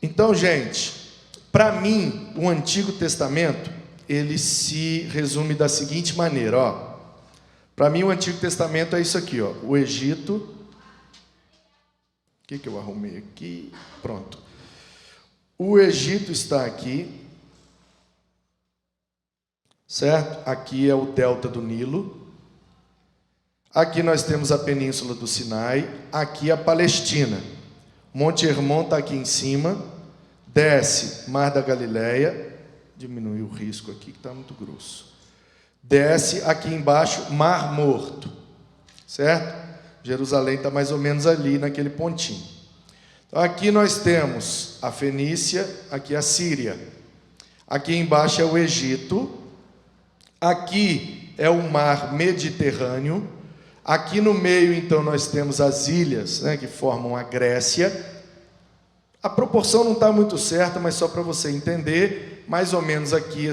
Então, gente, para mim, o Antigo Testamento, ele se resume da seguinte maneira, ó. Para mim, o Antigo Testamento é isso aqui, ó. O Egito. O que eu arrumei aqui? Pronto. O Egito está aqui, certo? Aqui é o delta do Nilo. Aqui nós temos a península do Sinai. Aqui a Palestina. Monte Hermon está aqui em cima. Desce Mar da Galileia. Diminuir o risco aqui que está muito grosso. Desce aqui embaixo Mar Morto, certo? Jerusalém está mais ou menos ali naquele pontinho. Então aqui nós temos a Fenícia, aqui a Síria. Aqui embaixo é o Egito. Aqui é o Mar Mediterrâneo. Aqui no meio, então, nós temos as ilhas, né, que formam a Grécia. A proporção não está muito certa, mas só para você entender, mais ou menos aqui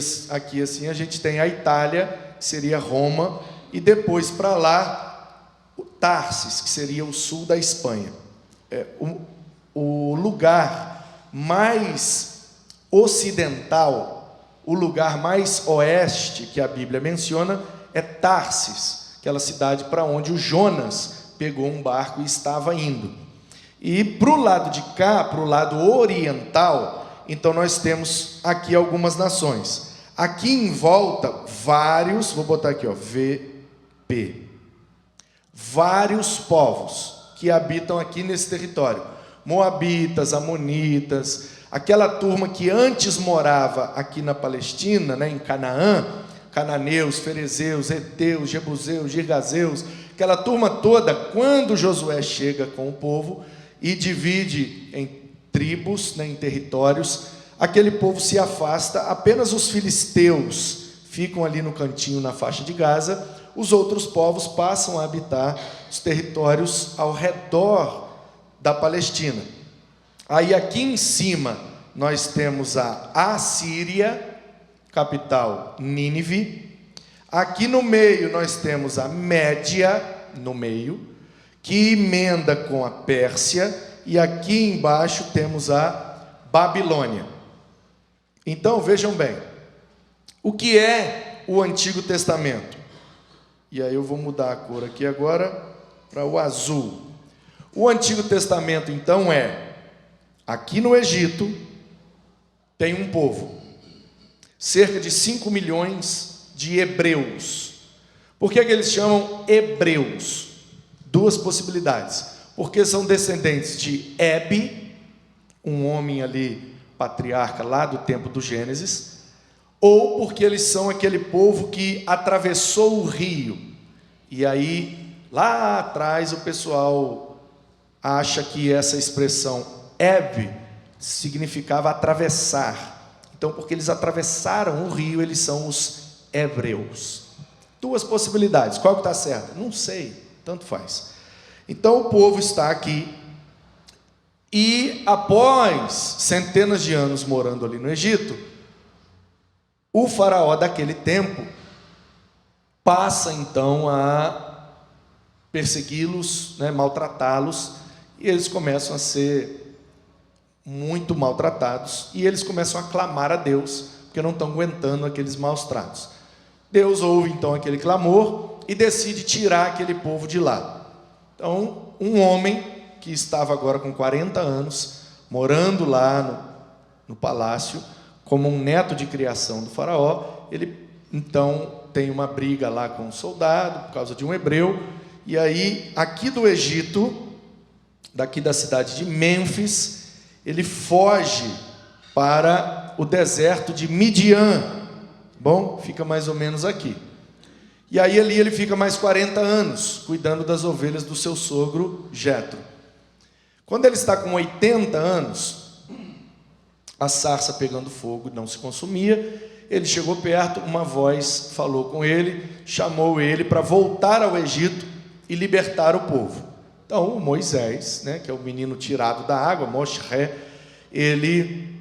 assim, a gente tem a Itália, que seria Roma, e depois para lá, o Tarsis, que seria o sul da Espanha. O lugar mais ocidental, o lugar mais oeste que a Bíblia menciona é Tarsis, aquela cidade para onde o Jonas pegou um barco e estava indo. E para o lado de cá, para o lado oriental, então nós temos aqui algumas nações. Aqui em volta, vários, vou botar aqui, ó, VP. Vários povos que habitam aqui nesse território. Moabitas, Amonitas, aquela turma que antes morava aqui na Palestina, né, em Canaã, cananeus, ferezeus, heteus, jebuseus, girgazeus, aquela turma toda, quando Josué chega com o povo e divide em tribos, né, em territórios, aquele povo se afasta, apenas os filisteus ficam ali no cantinho na faixa de Gaza, os outros povos passam a habitar os territórios ao redor da Palestina. Aí aqui em cima nós temos a Assíria, capital Nínive. Aqui no meio nós temos a Média, no meio, que emenda com a Pérsia, e aqui embaixo temos a Babilônia. Então vejam bem, o que é o Antigo Testamento? E aí eu vou mudar a cor aqui agora para o azul. O Antigo Testamento então aqui no Egito tem um povo, cerca de 5 milhões de hebreus. Por que eles chamam hebreus? Duas possibilidades. Porque são descendentes de Hebe, um homem ali, patriarca lá do tempo do Gênesis, ou porque eles são aquele povo que atravessou o rio. E aí, lá atrás, o pessoal acha que essa expressão Hebe significava atravessar. Então, porque eles atravessaram o rio, eles são os hebreus. Duas possibilidades. Qual que está certa? Não sei, tanto faz. Então, o povo está aqui e, após centenas de anos morando ali no Egito, o faraó daquele tempo passa, então, a persegui-los, né, maltratá-los, e eles começam a ser muito maltratados, e eles começam a clamar a Deus, porque não estão aguentando aqueles maus tratos. Deus ouve então aquele clamor e decide tirar aquele povo de lá. Então, um homem que estava agora com 40 anos, morando lá no palácio, como um neto de criação do faraó, ele então tem uma briga lá com um soldado, por causa de um hebreu, e aí, aqui do Egito, daqui da cidade de Mênfis, ele foge para o deserto de Midian. Bom, fica mais ou menos aqui. E aí ali ele fica mais 40 anos, cuidando das ovelhas do seu sogro Jetro. Quando ele está com 80 anos, a sarça pegando fogo não se consumia, ele chegou perto, uma voz falou com ele, chamou ele para voltar ao Egito e libertar o povo. Então, o Moisés, né, que é o menino tirado da água, Moshe, ele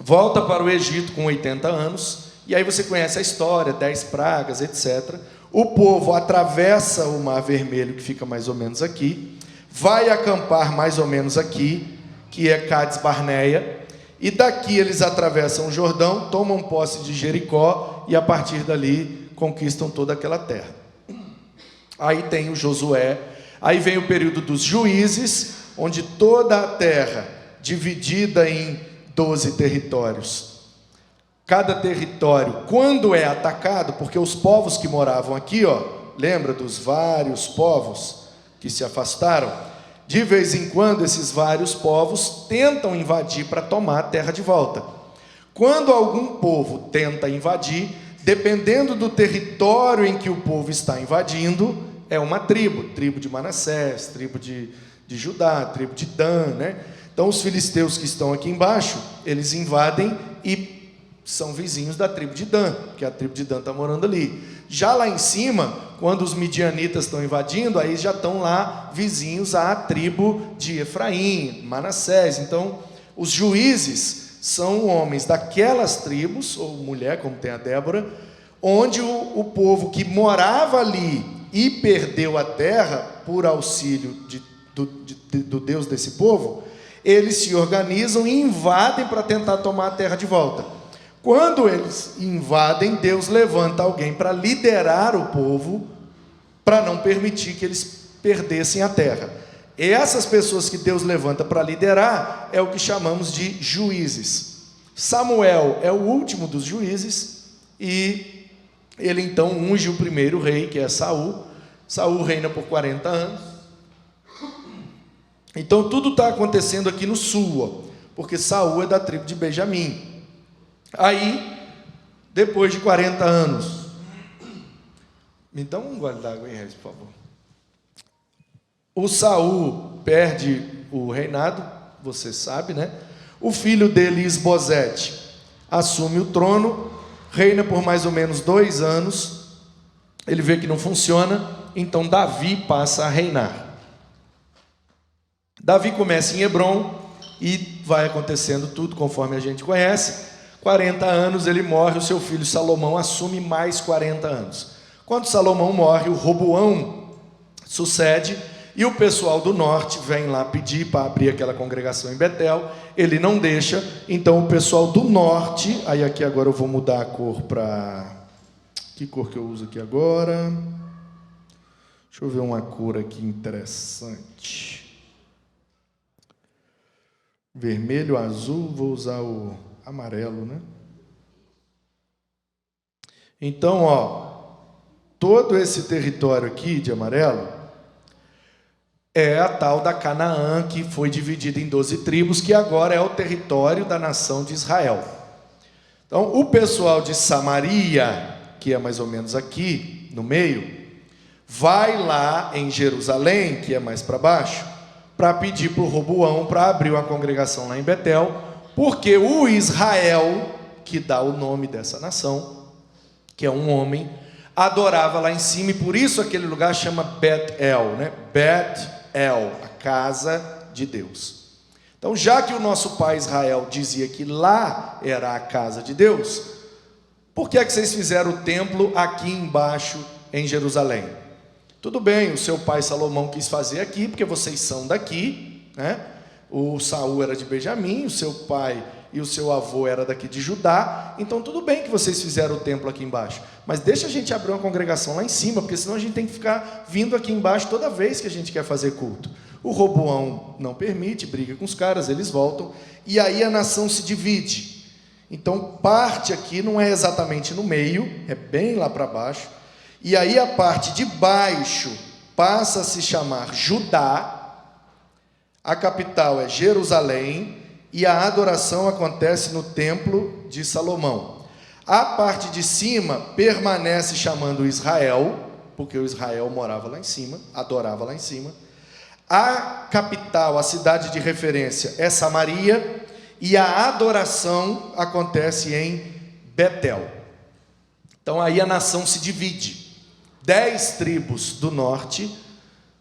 volta para o Egito com 80 anos, e aí você conhece a história, 10 pragas, etc. O povo atravessa o Mar Vermelho, que fica mais ou menos aqui, vai acampar mais ou menos aqui, que é Cades Barneia, E daqui eles atravessam o Jordão, tomam posse de Jericó e a partir dali conquistam toda aquela terra. Aí tem o Josué, aí vem o período dos juízes, onde toda a terra dividida em 12 territórios. Cada território, quando é atacado, porque os povos que moravam aqui, lembra dos vários povos que se afastaram? De vez em quando, esses vários povos tentam invadir para tomar a terra de volta. Quando algum povo tenta invadir, dependendo do território em que o povo está invadindo, é uma tribo de Manassés, tribo de Judá, tribo de Dan, né? Então, os filisteus que estão aqui embaixo, eles invadem e são vizinhos da tribo de Dan, que a tribo de Dan está morando ali. Já lá em cima, quando os midianitas estão invadindo, aí já estão lá vizinhos à tribo de Efraim, Manassés. Então, os juízes são homens daquelas tribos, ou mulher, como tem a Débora, onde o povo que morava ali e perdeu a terra por auxílio do Deus desse povo, eles se organizam e invadem para tentar tomar a terra de volta. Quando eles invadem, Deus levanta alguém para liderar o povo, para não permitir que eles perdessem a terra. E essas pessoas que Deus levanta para liderar é o que chamamos de juízes. Samuel é o último dos juízes e ele então unge o primeiro rei, que é Saul. Saul reina por 40 anos. Então tudo está acontecendo aqui no sul, porque Saul é da tribo de Benjamim. Aí, depois de 40 anos, me dá um gole d'água aí, Regis, por favor. O Saul perde o reinado, você sabe, né? O filho dele, Isbosete, assume o trono, reina por mais ou menos 2 anos, ele vê que não funciona, então Davi passa a reinar. Davi começa em Hebrom e vai acontecendo tudo conforme a gente conhece. 40 anos ele morre, o seu filho Salomão assume mais 40 anos. Quando Salomão morre, o Roboão sucede e o pessoal do norte vem lá pedir para abrir aquela congregação em Betel. Ele não deixa, então o pessoal do norte, aí aqui agora eu vou mudar a cor para... Que cor que eu uso aqui agora? Deixa eu ver uma cor aqui interessante. Vermelho, azul, vou usar o amarelo, né? Então, todo esse território aqui de amarelo é a tal da Canaã, que foi dividida em 12 tribos, que agora é o território da nação de Israel. Então, o pessoal de Samaria, que é mais ou menos aqui, no meio, vai lá em Jerusalém, que é mais para baixo, para pedir para o Roboão para abrir uma congregação lá em Betel, porque o Israel, que dá o nome dessa nação, que é um homem, adorava lá em cima, e por isso aquele lugar chama Bet-El, né? Bet-El, a casa de Deus. Então, já que o nosso pai Israel dizia que lá era a casa de Deus, por que é que vocês fizeram o templo aqui embaixo em Jerusalém? Tudo bem, o seu pai Salomão quis fazer aqui, porque vocês são daqui, né? O Saul era de Benjamim, o seu pai e o seu avô era daqui de Judá, então tudo bem que vocês fizeram o templo aqui embaixo, mas deixa a gente abrir uma congregação lá em cima, porque senão a gente tem que ficar vindo aqui embaixo toda vez que a gente quer fazer culto. O Roboão não permite, briga com os caras, eles voltam, e aí a nação se divide. Então parte aqui não é exatamente no meio, é bem lá para baixo, e aí a parte de baixo passa a se chamar Judá, a capital é Jerusalém, e a adoração acontece no templo de Salomão. A parte de cima permanece chamando Israel, porque o Israel morava lá em cima, adorava lá em cima. A capital, a cidade de referência é Samaria, e a adoração acontece em Betel. Então aí a nação se divide. 10 tribos do norte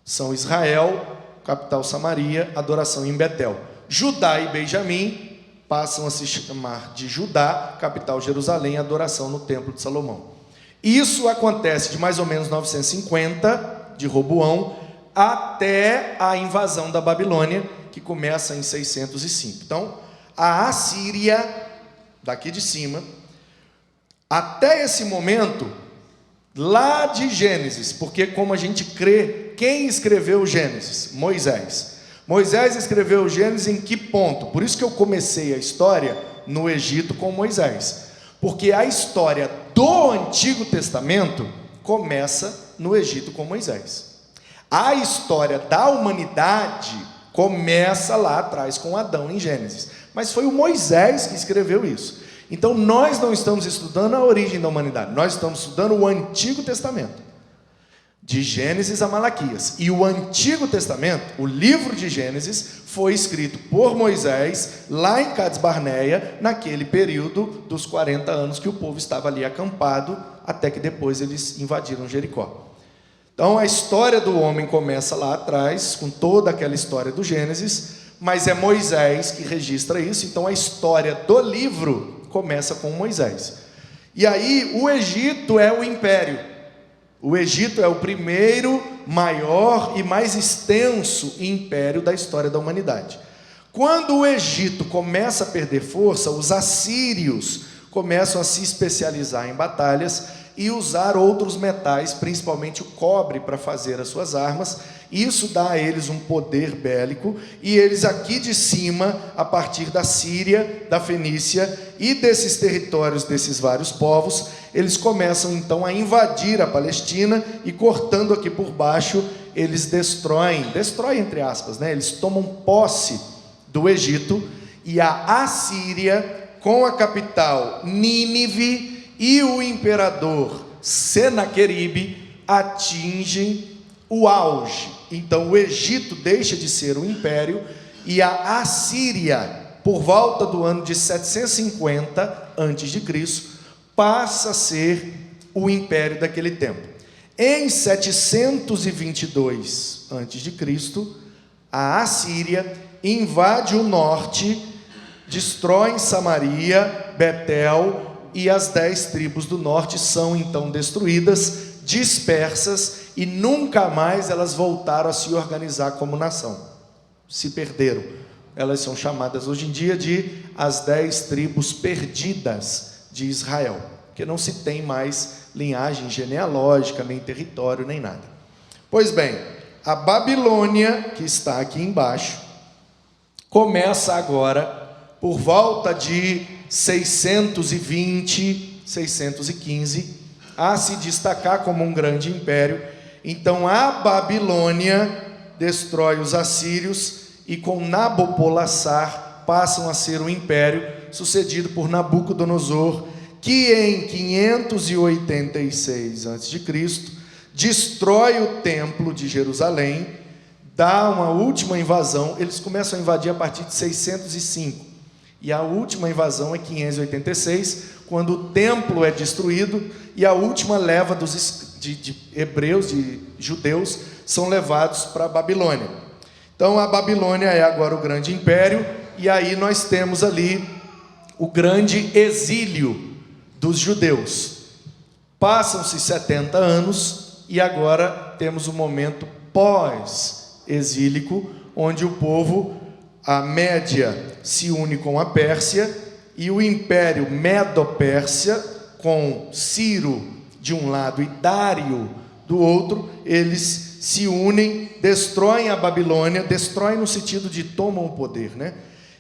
são Israel, capital Samaria, adoração em Betel. Judá e Benjamim passam a se chamar de Judá, capital Jerusalém, adoração no templo de Salomão. Isso acontece de mais ou menos 950, de Roboão, até a invasão da Babilônia, que começa em 605. Então, a Assíria, daqui de cima, até esse momento, lá de Gênesis, porque como a gente crê, quem escreveu Gênesis? Moisés. Moisés escreveu Gênesis em que ponto? Por isso que eu comecei a história no Egito com Moisés. Porque a história do Antigo Testamento começa no Egito com Moisés. A história da humanidade começa lá atrás com Adão em Gênesis. Mas foi o Moisés que escreveu isso. Então nós não estamos estudando a origem da humanidade, nós estamos estudando o Antigo Testamento, de Gênesis a Malaquias. E o Antigo Testamento, o livro de Gênesis, foi escrito por Moisés lá em Cades Barneia, naquele período dos 40 anos que o povo estava ali acampado, até que depois eles invadiram Jericó. Então a história do homem começa lá atrás, com toda aquela história do Gênesis, mas é Moisés que registra isso. Então a história do livro começa com Moisés. E aí o Egito é o império. O Egito é o primeiro, maior e mais extenso império da história da humanidade. Quando o Egito começa a perder força, os assírios começam a se especializar em batalhas e usar outros metais, principalmente o cobre, para fazer as suas armas. Isso dá a eles um poder bélico, e eles aqui de cima, a partir da Síria, da Fenícia e desses territórios desses vários povos, eles começam então a invadir a Palestina, e cortando aqui por baixo, eles destroem entre aspas, né? Eles tomam posse do Egito, e a Assíria, com a capital Nínive e o imperador Senaqueribe, atingem o auge. Então o Egito deixa de ser um império, e a Assíria, por volta do ano de 750 a.C., passa a ser o império daquele tempo. Em 722 a.C., a Assíria invade o norte, destrói Samaria, Betel, e as 10 tribos do norte são então destruídas, dispersas, e nunca mais elas voltaram a se organizar como nação. Se perderam. Elas são chamadas hoje em dia de as 10 tribos perdidas de Israel, porque não se tem mais linhagem genealógica, nem território, nem nada. Pois bem, a Babilônia, que está aqui embaixo, começa agora, por volta de 620, 615, a se destacar como um grande império. Então a Babilônia destrói os assírios, e com Nabopolassar passam a ser o império, sucedido por Nabucodonosor, que em 586 a.C. destrói o templo de Jerusalém, dá uma última invasão. Eles começam a invadir a partir de 605, e a última invasão é 586, quando o templo é destruído, e a última leva de hebreus, de judeus, são levados para a Babilônia. Então a Babilônia é agora o grande império, e aí nós temos ali o grande exílio dos judeus. Passam-se 70 anos, e agora temos o momento pós-exílico, onde o povo, a Média, se une com a Pérsia, e o império Medo-Pérsia, com Ciro de um lado e Dário do outro, eles se unem, destroem a Babilônia, destroem no sentido de tomam o poder, né?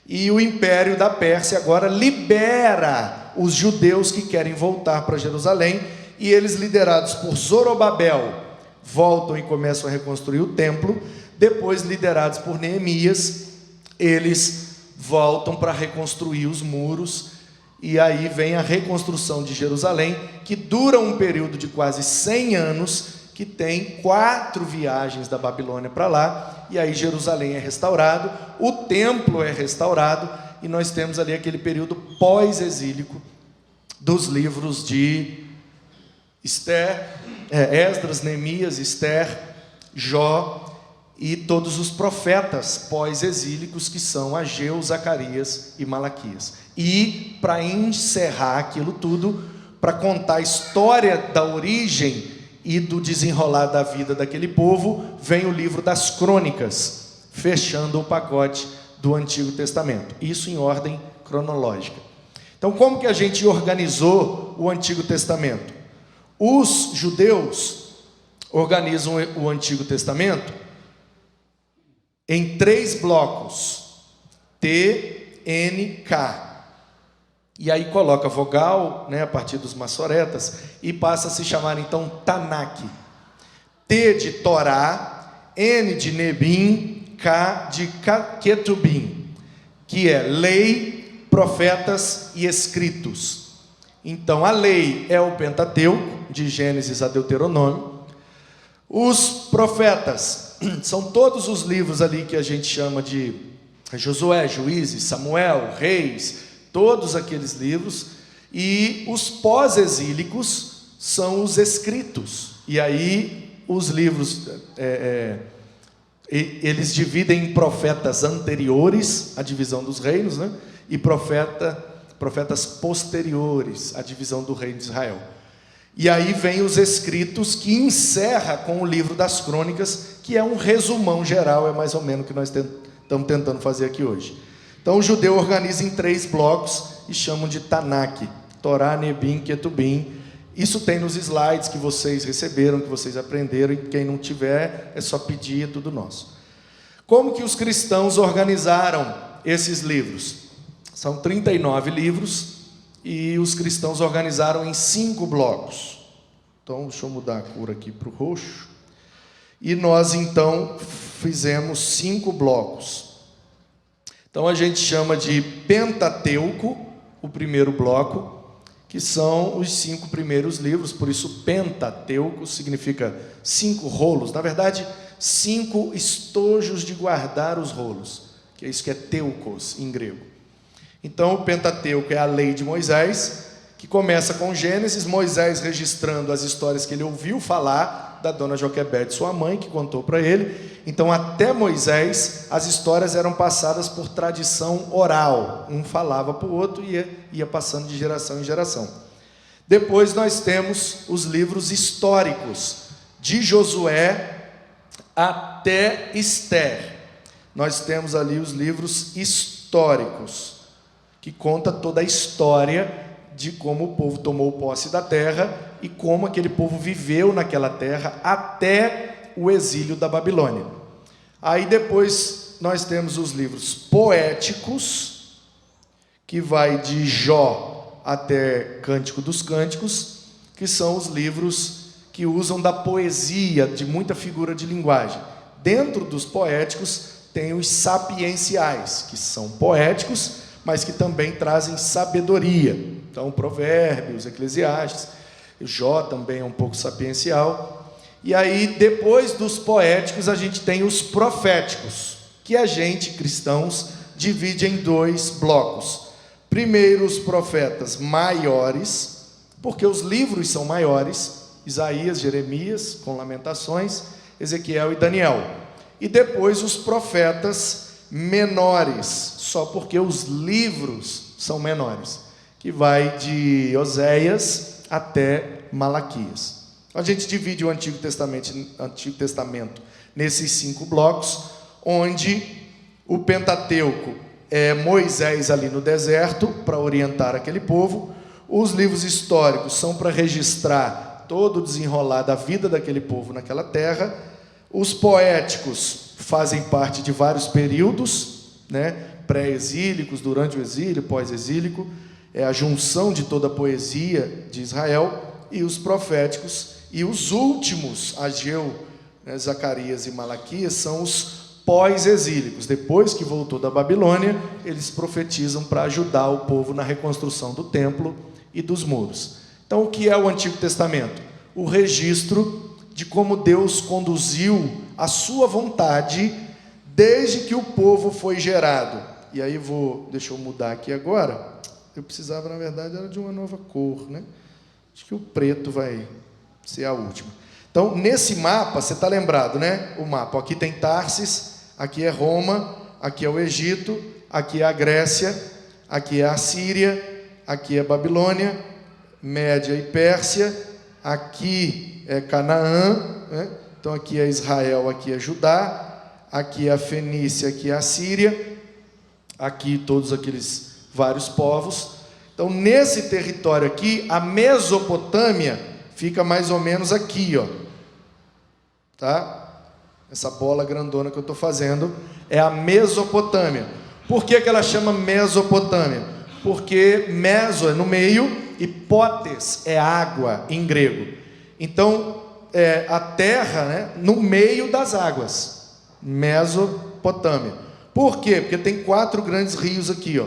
E o império da Pérsia agora libera os judeus que querem voltar para Jerusalém, e eles, liderados por Zorobabel, voltam e começam a reconstruir o templo. Depois, liderados por Neemias, eles voltam para reconstruir os muros, e aí vem a reconstrução de Jerusalém, que dura um período de quase 100 anos, que tem 4 viagens da Babilônia para lá, e aí Jerusalém é restaurado, o templo é restaurado, e nós temos ali aquele período pós-exílico dos livros de Esdras, Neemias, Esther, Jó, e todos os profetas pós-exílicos, que são Ageu, Zacarias e Malaquias. E, para encerrar aquilo tudo, para contar a história da origem e do desenrolar da vida daquele povo, vem o livro das Crônicas, fechando o pacote do Antigo Testamento. Isso em ordem cronológica. Então, como que a gente organizou o Antigo Testamento? Os judeus organizam o Antigo Testamento em 3 blocos: T, N, K. E aí coloca vogal, né, a partir dos maçoretas, e passa a se chamar então Tanakh. T de Torá, N de Nebim, K de Ketubim, que é lei, profetas e escritos. Então a lei é o Pentateuco, de Gênesis a Deuteronômio. Os profetas são todos os livros ali que a gente chama de Josué, Juízes, Samuel, Reis, todos aqueles livros. E os pós-exílicos são os escritos. E aí os livros, eles dividem em profetas anteriores, a divisão dos reinos, né? E profetas posteriores, a divisão do reino de Israel. E aí vem os escritos, que encerra com o livro das crônicas, que é um resumão geral, é mais ou menos o que nós estamos tentando fazer aqui hoje. Então o judeu organiza em 3 blocos e chamam de Tanakh: Torá, Nebim, Ketubim. Isso tem nos slides que vocês receberam, que vocês aprenderam, e quem não tiver é só pedir, é tudo nosso. Como que os cristãos organizaram esses livros? São 39 livros, e os cristãos organizaram em 5 blocos. Então, deixa eu mudar a cor aqui para o roxo. E nós, então, fizemos 5 blocos. Então, a gente chama de Pentateuco, o primeiro bloco, que são os 5 primeiros livros, por isso Pentateuco significa 5 rolos. Na verdade, 5 estojos de guardar os rolos, que é isso que é teukos em grego. Então, o Pentateuco é a lei de Moisés, que começa com Gênesis, Moisés registrando as histórias que ele ouviu falar da dona Joquebede, sua mãe, que contou para ele. Então, até Moisés, as histórias eram passadas por tradição oral. Um falava para o outro e ia passando de geração em geração. Depois nós temos os livros históricos, de Josué até Ester. Nós temos ali os livros históricos, que conta toda a história de como o povo tomou posse da terra e como aquele povo viveu naquela terra até o exílio da Babilônia. Aí depois nós temos os livros poéticos, que vai de Jó até Cântico dos Cânticos, que são os livros que usam da poesia, de muita figura de linguagem. Dentro dos poéticos tem os sapienciais, que são poéticos, mas que também trazem sabedoria. Então, Provérbios, Eclesiastes, Jó também é um pouco sapiencial. E aí, depois dos poéticos, a gente tem os proféticos, que a gente, cristãos, divide em 2 blocos. Primeiro, os profetas maiores, porque os livros são maiores: Isaías, Jeremias, com Lamentações, Ezequiel e Daniel. E depois os profetas menores, só porque os livros são menores, que vai de Oséias até Malaquias. A gente divide o Antigo Testamento nesses 5 blocos, onde o Pentateuco é Moisés ali no deserto, para orientar aquele povo. Os livros históricos são para registrar todo o desenrolar da vida daquele povo naquela terra. Os poéticos fazem parte de vários períodos, né? Pré-exílicos, durante o exílio, pós-exílico. É a junção de toda a poesia de Israel. E os proféticos, e os últimos, Ageu, né, Zacarias e Malaquias, são os pós-exílicos. Depois que voltou da Babilônia, eles profetizam para ajudar o povo na reconstrução do templo e dos muros. Então, o que é o Antigo Testamento? O registro de como Deus conduziu a sua vontade desde que o povo foi gerado. E aí deixa eu mudar aqui agora. Eu precisava, na verdade, era de uma nova cor, né? Acho que o preto vai ser a última. Então, nesse mapa, você está lembrado, né? O mapa, aqui tem Tarsis, aqui é Roma, aqui é o Egito, aqui é a Grécia, aqui é a Síria, aqui é a Babilônia, Média e Pérsia, aqui é Canaã, né? Então aqui é Israel, aqui é Judá, aqui é a Fenícia, aqui é a Síria, aqui todos aqueles vários povos. Então, nesse território aqui, a Mesopotâmia fica mais ou menos aqui, ó. Tá? Essa bola grandona que eu estou fazendo é a Mesopotâmia. Por que ela chama Mesopotâmia? Porque meso é no meio e potes é água em grego. Então, a terra, né, no meio das águas. Mesopotâmia. Por quê? Porque tem 4 grandes rios aqui, ó.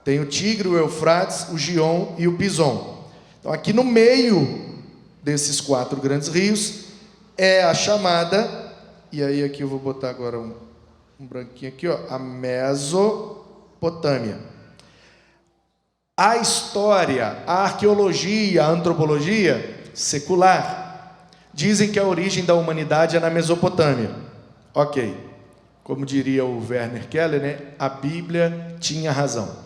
Tem o Tigre, o Eufrates, o Gion e o Pison. Então, aqui no meio desses 4 grandes rios é a chamada, e aí aqui eu vou botar agora um branquinho aqui, ó, a Mesopotâmia. A história, a arqueologia, a antropologia secular dizem que a origem da humanidade é na Mesopotâmia. Ok. Como diria o Werner Keller, né? A Bíblia tinha razão.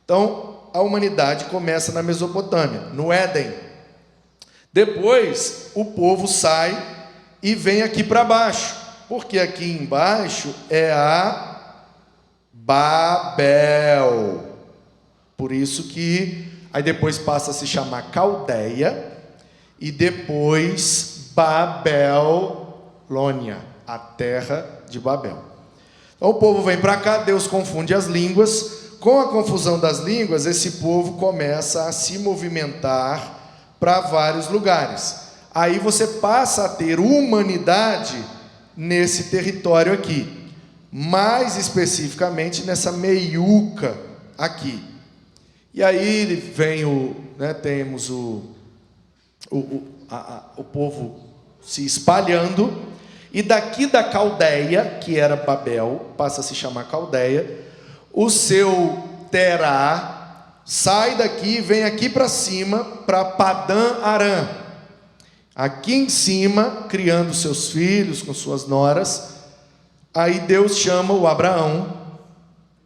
Então, a humanidade começa na Mesopotâmia, no Éden. Depois, o povo sai e vem aqui para baixo, porque aqui embaixo é a Babel. Por isso que aí depois passa a se chamar Caldeia e depois Babelônia, a terra de Babel. Então o povo vem para cá, Deus confunde as línguas. Com a confusão das línguas, esse povo começa a se movimentar para vários lugares. Aí você passa a ter humanidade nesse território aqui, mais especificamente nessa meiuca aqui. E aí vem temos o povo se espalhando, e daqui da Caldeia, que era Babel, passa a se chamar Caldeia, o seu Terá sai daqui e vem aqui para cima, para Padã Arã. Aqui em cima, criando seus filhos com suas noras, aí Deus chama o Abraão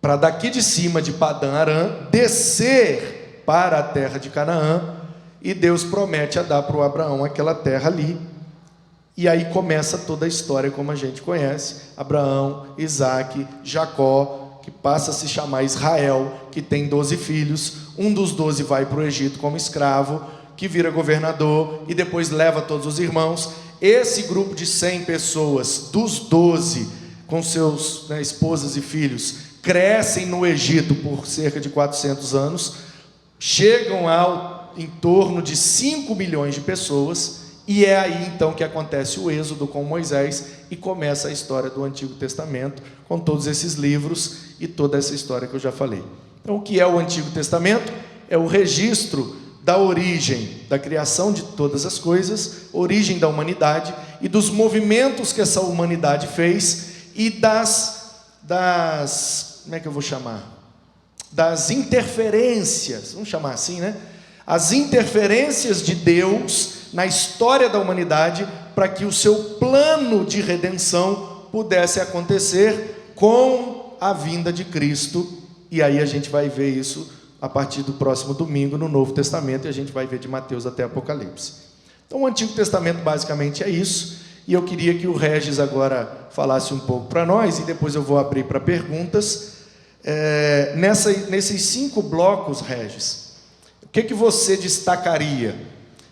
para daqui de cima de Padã Arã descer para a terra de Canaã, e Deus promete a dar para o Abraão aquela terra ali. E aí começa toda a história como a gente conhece: Abraão, Isaque, Jacó, que passa a se chamar Israel, que tem 12 filhos, um dos 12 vai para o Egito como escravo, que vira governador e depois leva todos os irmãos. Esse grupo de 100 pessoas, dos 12, com seus esposas e filhos, crescem no Egito por cerca de 400 anos, chegam em torno de 5 milhões de pessoas, e é aí então que acontece o êxodo com Moisés e começa a história do Antigo Testamento, com todos esses livros e toda essa história que eu já falei. Então, o que é o Antigo Testamento? É o registro da origem, da criação de todas as coisas, origem da humanidade e dos movimentos que essa humanidade fez e como é que eu vou chamar? Das interferências, vamos chamar assim, né? As interferências de Deus na história da humanidade para que o seu plano de redenção pudesse acontecer com a vinda de Cristo. E aí a gente vai ver isso a partir do próximo domingo no Novo Testamento, e a gente vai ver de Mateus até Apocalipse. Então o Antigo Testamento basicamente é isso, e eu queria que o Regis agora falasse um pouco para nós, e depois eu vou abrir para perguntas. Nesses 5 blocos, Regis, o que você destacaria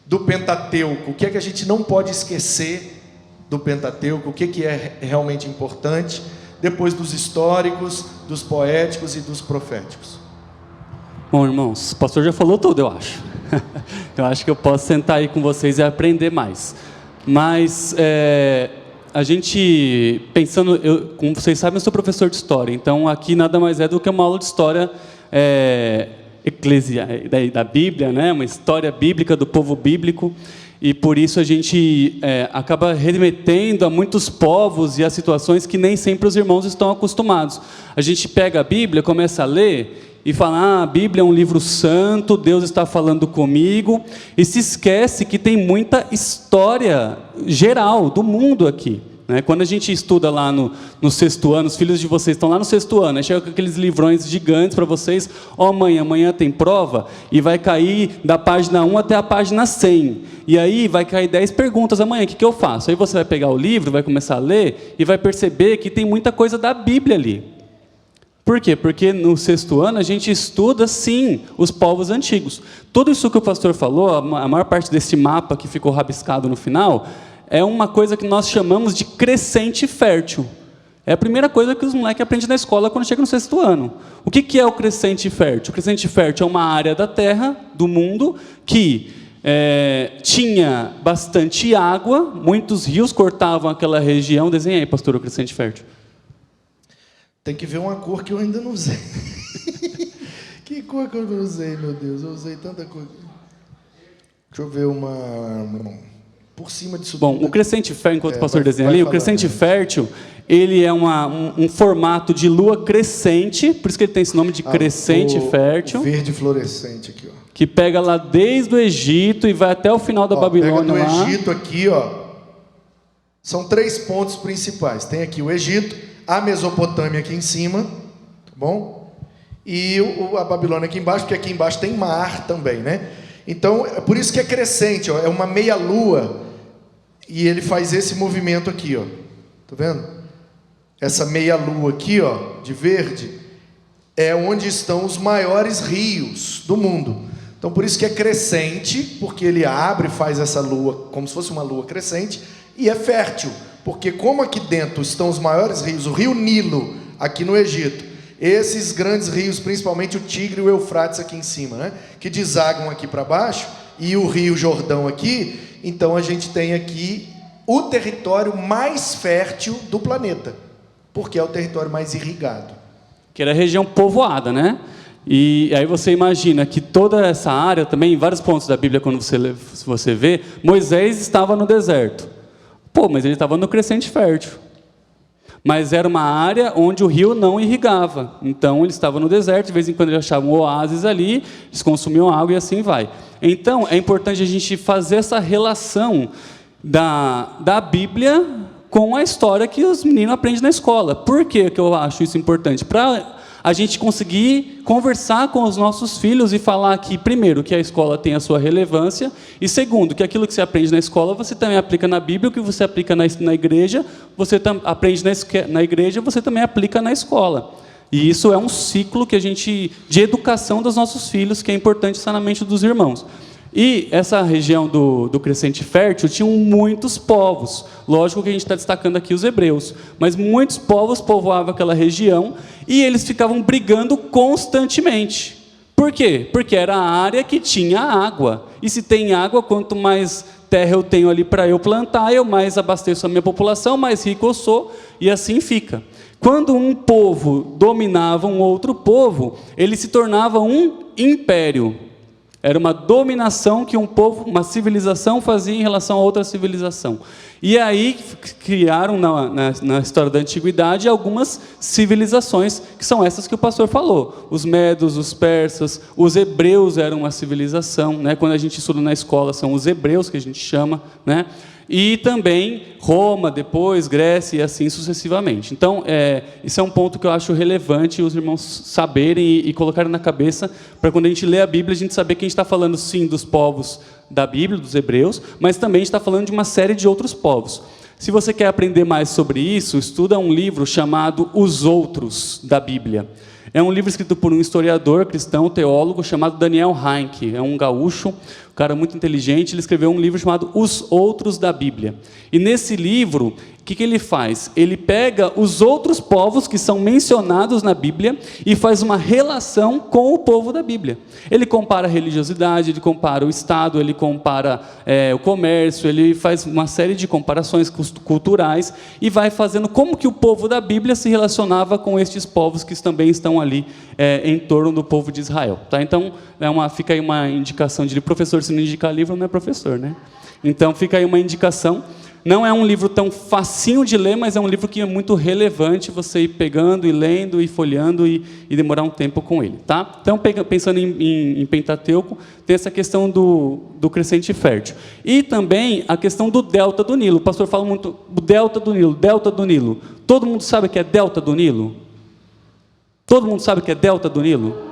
do Pentateuco? O que é que a gente não pode esquecer do Pentateuco? O que é realmente importante? Depois dos históricos, dos poéticos e dos proféticos. Bom, irmãos, o pastor já falou tudo, eu acho. Eu acho que eu posso sentar aí com vocês e aprender mais. Mas a gente, pensando, como vocês sabem, eu sou professor de história, então aqui nada mais é do que uma aula de história da Bíblia, né? Uma história bíblica do povo bíblico, e por isso a gente acaba remetendo a muitos povos e a situações que nem sempre os irmãos estão acostumados. A gente pega a Bíblia, começa a ler e fala: a Bíblia é um livro santo, Deus está falando comigo, e se esquece que tem muita história geral do mundo aqui. Quando a gente estuda lá no 6º ano, os filhos de vocês estão lá no 6º ano, aí chega com aqueles livrões gigantes para vocês: mãe, amanhã tem prova, e vai cair da página 1 até a página 100, e aí vai cair 10 perguntas amanhã, o que eu faço? Aí você vai pegar o livro, vai começar a ler, e vai perceber que tem muita coisa da Bíblia ali. Por quê? Porque no 6º ano a gente estuda, sim, os povos antigos. Tudo isso que o pastor falou, a maior parte desse mapa que ficou rabiscado no final, é uma coisa que nós chamamos de crescente fértil. É a primeira coisa que os moleques aprendem na escola quando chegam no 6º ano. O que é o crescente fértil? O crescente fértil é uma área da terra, do mundo, que tinha bastante água, muitos rios cortavam aquela região. Desenha aí, pastor, o crescente fértil. Tem que ver uma cor que eu ainda não usei. Que cor que eu não usei, meu Deus? Eu usei tanta cor. Deixa eu ver uma... Por cima disso. Bom, o crescente fértil, enquanto o pastor desenha ali, o crescente fértil, ele é um formato de lua crescente, por isso que ele tem esse nome de crescente fértil. Verde fluorescente aqui, ó. Que pega lá desde o Egito e vai até o final da Babilônia. Pega do Egito aqui, ó. São 3 pontos principais. Tem aqui o Egito, a Mesopotâmia aqui em cima, tá bom? E a Babilônia aqui embaixo, porque aqui embaixo tem mar também, né? Então, é por isso que é crescente, ó, é uma meia-lua, e ele faz esse movimento aqui, ó. Tá vendo? Essa meia-lua aqui, ó, de verde, é onde estão os maiores rios do mundo. Então, por isso que é crescente, porque ele abre e faz essa lua, como se fosse uma lua crescente, e é fértil, porque como aqui dentro estão os maiores rios, o rio Nilo, aqui no Egito, esses grandes rios, principalmente o Tigre e o Eufrates aqui em cima, né, que desagam aqui para baixo, e o rio Jordão aqui, então a gente tem aqui o território mais fértil do planeta, porque é o território mais irrigado. Que era a região povoada, né? E aí você imagina que toda essa área também, em vários pontos da Bíblia, quando você vê, Moisés estava no deserto. Pô, mas ele estava no crescente fértil. Mas era uma área onde o rio não irrigava. Então, ele estava no deserto, de vez em quando eles achavam um oásis ali, eles consumiam água e assim vai. Então, é importante a gente fazer essa relação da Bíblia com a história que os meninos aprendem na escola. Por que eu acho isso importante? Para a gente conseguir conversar com os nossos filhos e falar que, primeiro, que a escola tem a sua relevância, e segundo, que aquilo que você aprende na escola, você também aplica na Bíblia, o que você aplica na igreja, você aprende na igreja, você também aplica na escola. E isso é um ciclo que de educação dos nossos filhos, que é importante estar na mente dos irmãos. E essa região do crescente fértil tinham muitos povos. Lógico que a gente está destacando aqui os hebreus, mas muitos povos povoavam aquela região e eles ficavam brigando constantemente. Por quê? Porque era a área que tinha água. E se tem água, quanto mais terra eu tenho ali para eu plantar, eu mais abasteço a minha população, mais rico eu sou, e assim fica. Quando um povo dominava um outro povo, ele se tornava um império. Era uma dominação que um povo, uma civilização fazia em relação a outra civilização. E aí criaram na história da antiguidade algumas civilizações, que são essas que o pastor falou. Os medos, os persas, os hebreus eram uma civilização, né? Quando a gente estuda na escola, são os hebreus que a gente chama, né? E também Roma, depois Grécia e assim sucessivamente. Então, isso é um ponto que eu acho relevante os irmãos saberem e colocarem na cabeça, para quando a gente lê a Bíblia, a gente saber que a gente está falando, sim, dos povos da Bíblia, dos hebreus, mas também a gente está falando de uma série de outros povos. Se você quer aprender mais sobre isso, estuda um livro chamado Os Outros da Bíblia. É um livro escrito por um historiador cristão, teólogo, chamado Daniel Heinck. É um gaúcho, um cara muito inteligente. Ele escreveu um livro chamado Os Outros da Bíblia. E nesse livro, o que ele faz? Ele pega os outros povos que são mencionados na Bíblia e faz uma relação com o povo da Bíblia. Ele compara a religiosidade, ele compara o Estado, ele compara o comércio, ele faz uma série de comparações culturais e vai fazendo como que o povo da Bíblia se relacionava com estes povos que também estão ali em torno do povo de Israel. Tá? Então, fica aí uma indicação de professor, se não indicar livro, não é professor, né? Então, fica aí uma indicação. Não é um livro tão facinho de ler, mas é um livro que é muito relevante você ir pegando e lendo e folheando e demorar um tempo com ele. Tá? Então, pensando em Pentateuco, tem essa questão do crescente fértil. E também a questão do delta do Nilo. O pastor fala muito do delta do Nilo, delta do Nilo. Todo mundo sabe o que é delta do Nilo? Todo mundo sabe o que é delta do Nilo?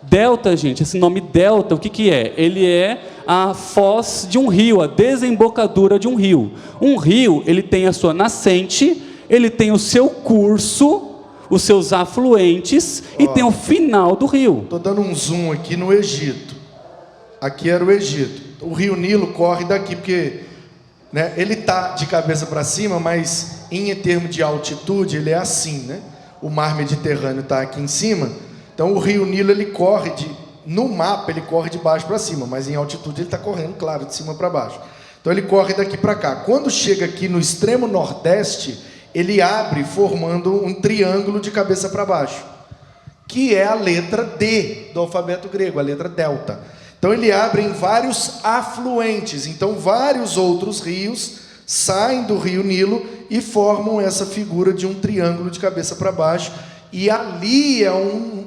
Delta, gente, esse nome delta, o que é? Ele é a foz de um rio, a desembocadura de um rio. Um rio, ele tem a sua nascente, ele tem o seu curso, os seus afluentes e tem o final do rio. Estou dando um zoom aqui no Egito. Aqui era o Egito. O rio Nilo corre daqui, porque, né, ele está de cabeça para cima, mas em termos de altitude ele é assim, né? O mar Mediterrâneo está aqui em cima, então o rio Nilo ele corre no mapa ele corre de baixo para cima, mas em altitude ele está correndo, claro, de cima para baixo. Então ele corre daqui para cá. Quando chega aqui no extremo nordeste, ele abre formando um triângulo de cabeça para baixo, que é a letra D do alfabeto grego, a letra delta. Então ele abre em vários afluentes, então vários outros rios saem do rio Nilo e formam essa figura de um triângulo de cabeça para baixo, e ali é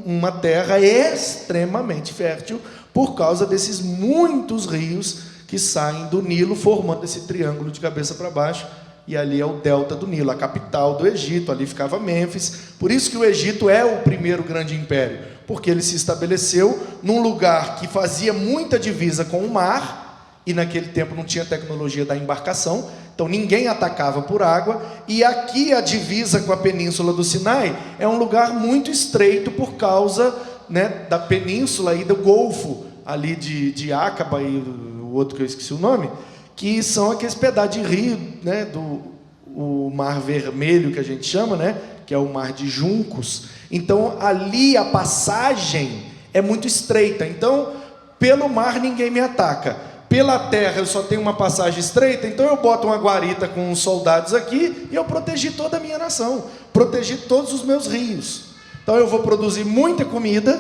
uma terra extremamente fértil por causa desses muitos rios que saem do Nilo formando esse triângulo de cabeça para baixo, e ali é o delta do Nilo, a capital do Egito, ali ficava Mênfis. Por isso que o Egito é o primeiro grande império, porque ele se estabeleceu num lugar que fazia muita divisa com o mar, e naquele tempo não tinha tecnologia da embarcação, então ninguém atacava por água, e aqui a divisa com a península do Sinai é um lugar muito estreito por causa, né, da península e do golfo ali de Acaba e o outro que eu esqueci o nome, que são aqueles pedaços de rio, né, o Mar Vermelho que a gente chama, né, que é o Mar de Juncos. Então ali a passagem é muito estreita, então pelo mar ninguém me ataca. Pela terra eu só tenho uma passagem estreita, então eu boto uma guarita com uns soldados aqui e eu protegi toda a minha nação, protegi todos os meus rios. Então eu vou produzir muita comida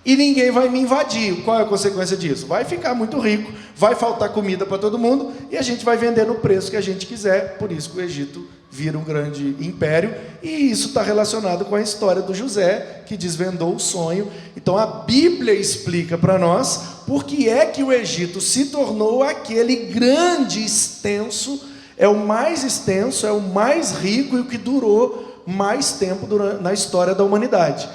e ninguém vai me invadir. Qual é a consequência disso? Vai ficar muito rico, vai faltar comida para todo mundo e a gente vai vender no preço que a gente quiser. Por isso que o Egito vira um grande império, e isso está relacionado com a história do José, que desvendou o sonho. Então a Bíblia explica para nós por que é que o Egito se tornou aquele grande extenso, é o mais extenso, é o mais rico e o que durou mais tempo na história da humanidade.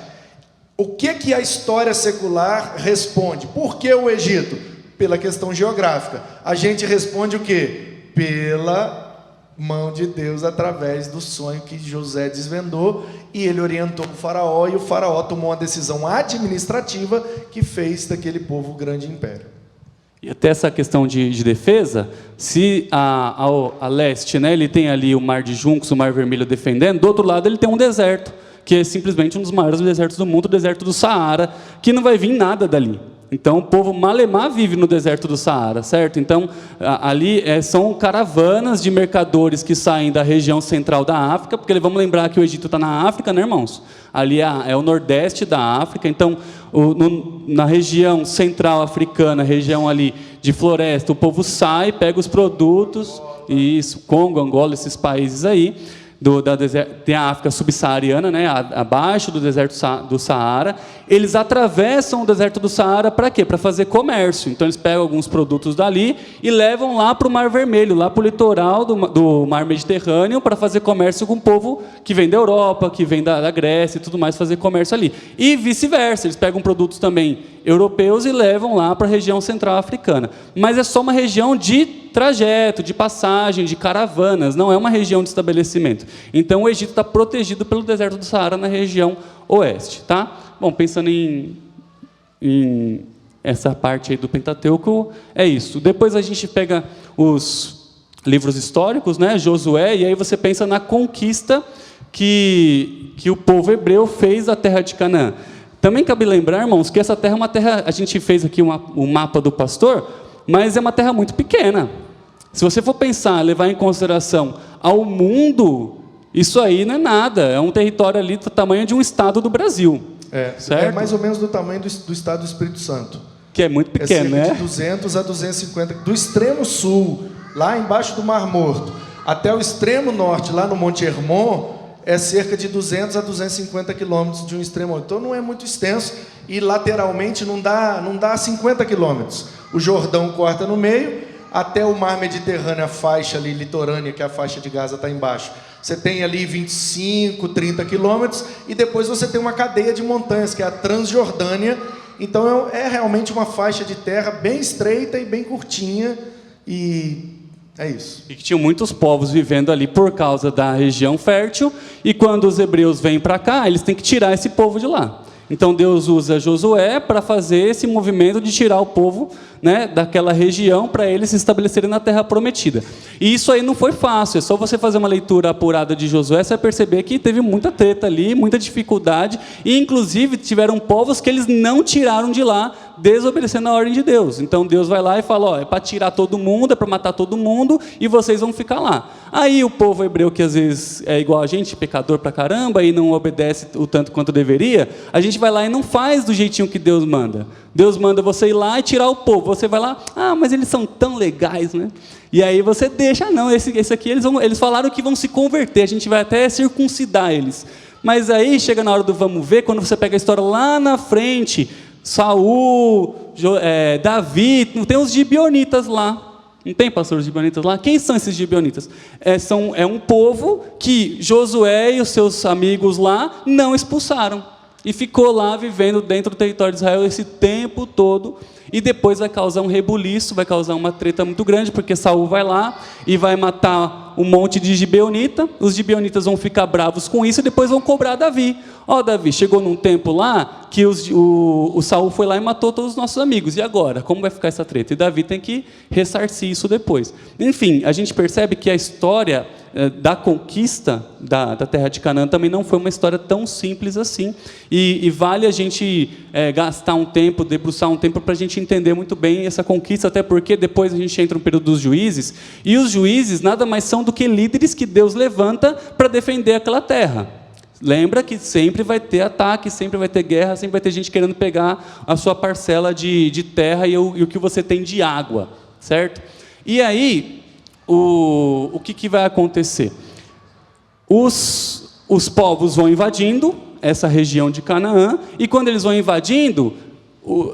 O que a história secular responde? Por que o Egito? Pela questão geográfica. A gente responde o quê? Pela mão de Deus através do sonho que José desvendou, e ele orientou o faraó, e o faraó tomou uma decisão administrativa que fez daquele povo um grande império. E até essa questão de defesa, se a leste, né, ele tem ali o Mar de Juncos, o Mar Vermelho defendendo, do outro lado ele tem um deserto, que é simplesmente um dos maiores desertos do mundo, o deserto do Saara, que não vai vir nada dali. Então, o povo malemar vive no deserto do Saara, certo? Então, ali são caravanas de mercadores que saem da região central da África, porque vamos lembrar que o Egito está na África, né, irmãos? Ali é o nordeste da África, então, na região central africana, região ali de floresta, o povo sai, pega os produtos, isso, Congo, Angola, esses países aí, tem a África subsaariana, né, abaixo do deserto do Saara. Eles atravessam o deserto do Saara para quê? Para fazer comércio. Então eles pegam alguns produtos dali e levam lá para o Mar Vermelho, lá para o litoral do Mar Mediterrâneo, para fazer comércio com o povo que vem da Europa, que vem da Grécia e tudo mais, fazer comércio ali. E vice-versa, eles pegam produtos também europeus e levam lá para a região central africana. Mas é só uma região de trajeto, de passagem, de caravanas, não é uma região de estabelecimento. Então o Egito está protegido pelo deserto do Saara na região oeste, tá? Bom, pensando em essa parte aí do Pentateuco, é isso. Depois a gente pega os livros históricos, né, Josué, e aí você pensa na conquista que o povo hebreu fez da terra de Canaã. Também cabe lembrar, irmãos, que essa terra é uma terra, a gente fez aqui um mapa do pastor, mas é uma terra muito pequena. Se você for pensar, levar em consideração ao mundo, isso aí não é nada, é um território ali do tamanho de um estado do Brasil. Certo? É mais ou menos do tamanho do estado do Espírito Santo. Que é muito pequeno, né? De 200 a 250, do extremo sul, lá embaixo do Mar Morto, até o extremo norte, lá no Monte Hermon, é cerca de 200 a 250 quilômetros de um extremo ao outro. Então não é muito extenso, e lateralmente não dá 50 quilômetros. O Jordão corta no meio, até o Mar Mediterrâneo, a faixa ali litorânea, que a faixa de Gaza está embaixo. Você tem ali 25, 30 quilômetros, e depois você tem uma cadeia de montanhas, que é a Transjordânia. Então é realmente uma faixa de terra bem estreita e bem curtinha, e É isso. E que tinham muitos povos vivendo ali por causa da região fértil, e quando os hebreus vêm para cá, eles têm que tirar esse povo de lá. Então Deus usa Josué para fazer esse movimento de tirar o povo, né, daquela região para eles se estabelecerem na terra prometida. E isso aí não foi fácil, é só você fazer uma leitura apurada de Josué, você vai perceber que teve muita treta ali, muita dificuldade, e inclusive tiveram povos que eles não tiraram de lá, desobedecendo a ordem de Deus. Então Deus vai lá e fala, ó, é para tirar todo mundo, é para matar todo mundo, e vocês vão ficar lá. Aí o povo hebreu, que às vezes é igual a gente, pecador pra caramba, e não obedece o tanto quanto deveria, a gente vai lá e não faz do jeitinho que Deus manda. Deus manda você ir lá e tirar o povo. Você vai lá, mas eles são tão legais, né? E aí você deixa, não, esse aqui eles falaram que vão se converter, a gente vai até circuncidar eles. Mas aí chega na hora do vamos ver, quando você pega a história lá na frente, Saul, Davi, tem os gibeonitas lá. Não tem, pastor, os gibeonitas lá? Quem são esses gibeonitas? É um povo que Josué e os seus amigos lá não expulsaram. E ficou lá vivendo dentro do território de Israel esse tempo todo. E depois vai causar um rebuliço, vai causar uma treta muito grande, porque Saul vai lá e vai matar um monte de gibeonita. Os gibeonitas vão ficar bravos com isso e depois vão cobrar Davi. Davi, chegou num tempo lá que o Saul foi lá e matou todos os nossos amigos. E agora? Como vai ficar essa treta? E Davi tem que ressarcir isso depois. Enfim, a gente percebe que a história da conquista da terra de Canaã também não foi uma história tão simples assim, e vale a gente gastar um tempo, debruçar um tempo para a gente entender muito bem essa conquista, até porque depois a gente entra no período dos juízes, e os juízes nada mais são do que líderes que Deus levanta para defender aquela terra. Lembra que sempre vai ter ataque, sempre vai ter guerra, sempre vai ter gente querendo pegar a sua parcela de terra e o que você tem de água, certo? E aí, o que vai acontecer? Os povos vão invadindo essa região de Canaã, e quando eles vão invadindo,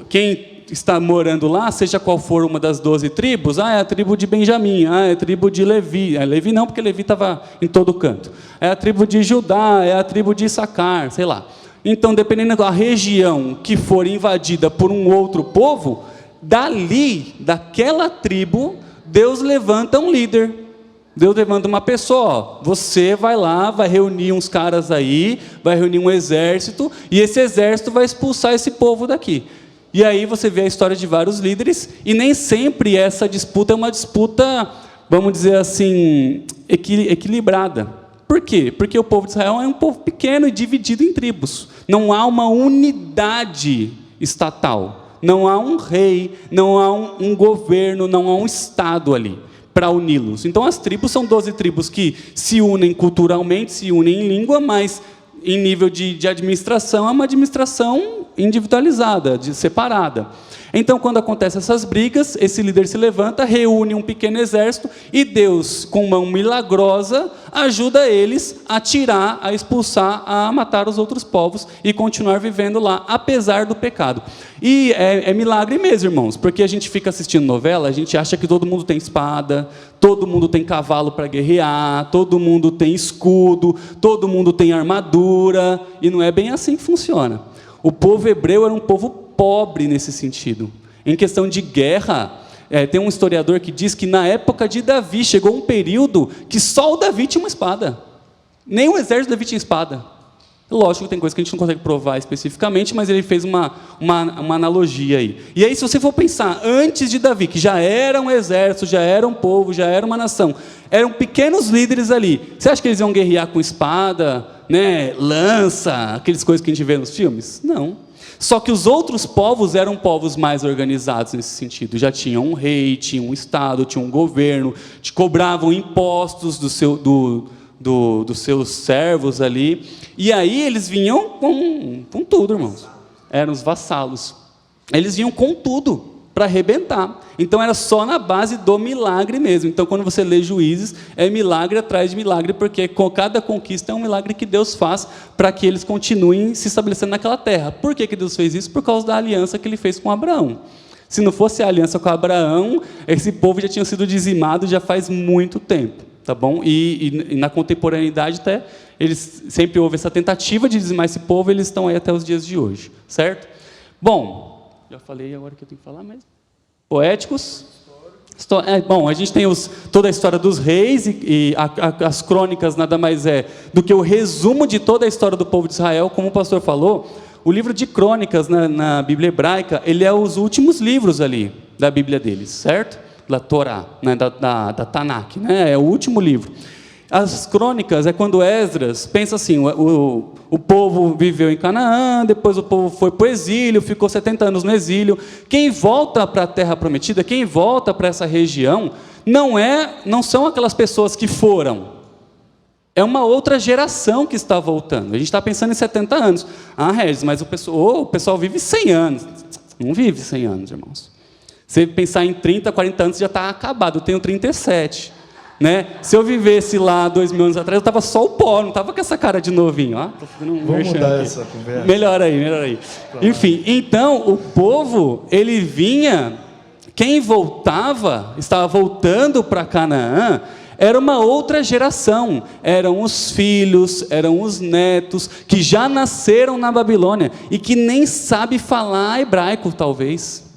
quem está morando lá, seja qual for uma das 12 tribos, é a tribo de Benjamim, é a tribo de Levi, Levi não, porque Levi estava em todo canto, é a tribo de Judá, é a tribo de Issacar, sei lá. Então, dependendo da região que for invadida por um outro povo, daquela tribo, Deus levanta um líder, Deus levanta uma pessoa, você vai lá, vai reunir uns caras aí, vai reunir um exército, e esse exército vai expulsar esse povo daqui. E aí você vê a história de vários líderes, e nem sempre essa disputa é uma disputa, vamos dizer assim, equilibrada. Por quê? Porque o povo de Israel é um povo pequeno e dividido em tribos. Não há uma unidade estatal. Não há um rei, não há um governo, não há um estado ali para uni-los. Então as tribos são 12 tribos que se unem culturalmente, se unem em língua, mas em nível de administração é uma administração individualizada, separada. Então, quando acontecem essas brigas, esse líder se levanta, reúne um pequeno exército, e Deus, com mão milagrosa, ajuda eles a tirar, a expulsar, a matar os outros povos e continuar vivendo lá, apesar do pecado. E é milagre mesmo, irmãos, porque a gente fica assistindo novela, a gente acha que todo mundo tem espada, todo mundo tem cavalo para guerrear, todo mundo tem escudo, todo mundo tem armadura, e não é bem assim que funciona. O povo hebreu era um povo pobre nesse sentido. Em questão de guerra, tem um historiador que diz que na época de Davi, chegou um período que só o Davi tinha uma espada. Nem o exército de Davi tinha espada. Lógico que tem coisa que a gente não consegue provar especificamente, mas ele fez uma analogia aí. E aí, se você for pensar, antes de Davi, que já era um exército, já era um povo, já era uma nação, eram pequenos líderes ali, você acha que eles iam guerrear com espada, né, lança, aquelas coisas que a gente vê nos filmes? Não. Só que os outros povos eram povos mais organizados nesse sentido. Já tinham um rei, tinham um estado, tinham um governo, te cobravam impostos dos seus servos ali. E aí eles vinham com tudo, irmãos. Eram os vassalos. Eles vinham com tudo para arrebentar. Então era só na base do milagre mesmo. Então quando você lê Juízes, é milagre atrás de milagre, porque cada conquista é um milagre que Deus faz para que eles continuem se estabelecendo naquela terra. Por que Deus fez isso? Por causa da aliança que ele fez com Abraão. Se não fosse a aliança com Abraão, esse povo já tinha sido dizimado já faz muito tempo, tá bom? E na contemporaneidade até, eles sempre houve essa tentativa de dizimar esse povo, e eles estão aí até os dias de hoje, certo? Bom, já falei agora que eu tenho que falar, mas poéticos, Bom, a gente tem toda a história dos reis e as crônicas nada mais é do que o resumo de toda a história do povo de Israel. Como o pastor falou, o livro de crônicas na Bíblia hebraica, ele é os últimos livros ali da Bíblia deles, certo? Da Torá, né? da Tanakh, né? É o último livro. As crônicas é quando Esdras pensa assim, o povo viveu em Canaã, depois o povo foi para o exílio, ficou 70 anos no exílio. Quem volta para a Terra Prometida, quem volta para essa região, não são aquelas pessoas que foram. É uma outra geração que está voltando. A gente está pensando em 70 anos. Regis, mas o pessoal vive 100 anos. Não vive 100 anos, irmãos. Se pensar em 30, 40 anos, já está acabado. Eu tenho 37. Né? Se eu vivesse lá 2000 anos atrás, eu estava só o pó, não estava com essa cara de novinho. Vamos mudar aqui. Essa conversa. Melhor aí. Claro. Enfim, então, o povo, ele vinha, quem estava voltando para Canaã, era uma outra geração, eram os filhos, eram os netos, que já nasceram na Babilônia, e que nem sabe falar hebraico, talvez.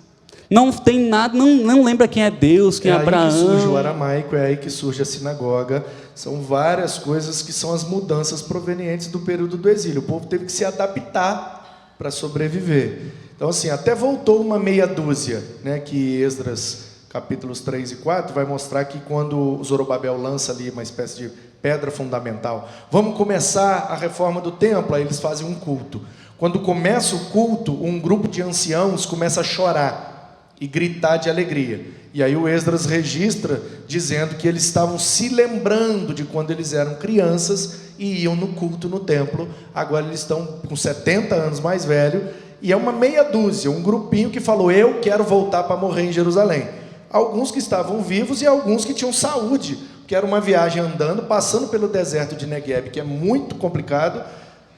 Não tem nada, não lembra quem é Deus, quem é Abraão. É aí que surge o aramaico, é aí que surge a sinagoga. São várias coisas que são as mudanças provenientes do período do exílio. O povo teve que se adaptar para sobreviver. Então, assim, até voltou uma meia dúzia, né, que Esdras, capítulos 3 e 4, vai mostrar que quando Zorobabel lança ali uma espécie de pedra fundamental, vamos começar a reforma do templo, aí eles fazem um culto. Quando começa o culto, um grupo de anciãos começa a chorar e gritar de alegria. E aí o Esdras registra dizendo que eles estavam se lembrando de quando eles eram crianças e iam no culto no templo. Agora eles estão com 70 anos mais velho, e é uma meia dúzia, um grupinho que falou, eu quero voltar para morrer em Jerusalém. Alguns que estavam vivos e alguns que tinham saúde, que era uma viagem andando, passando pelo deserto de Negueb, que é muito complicado,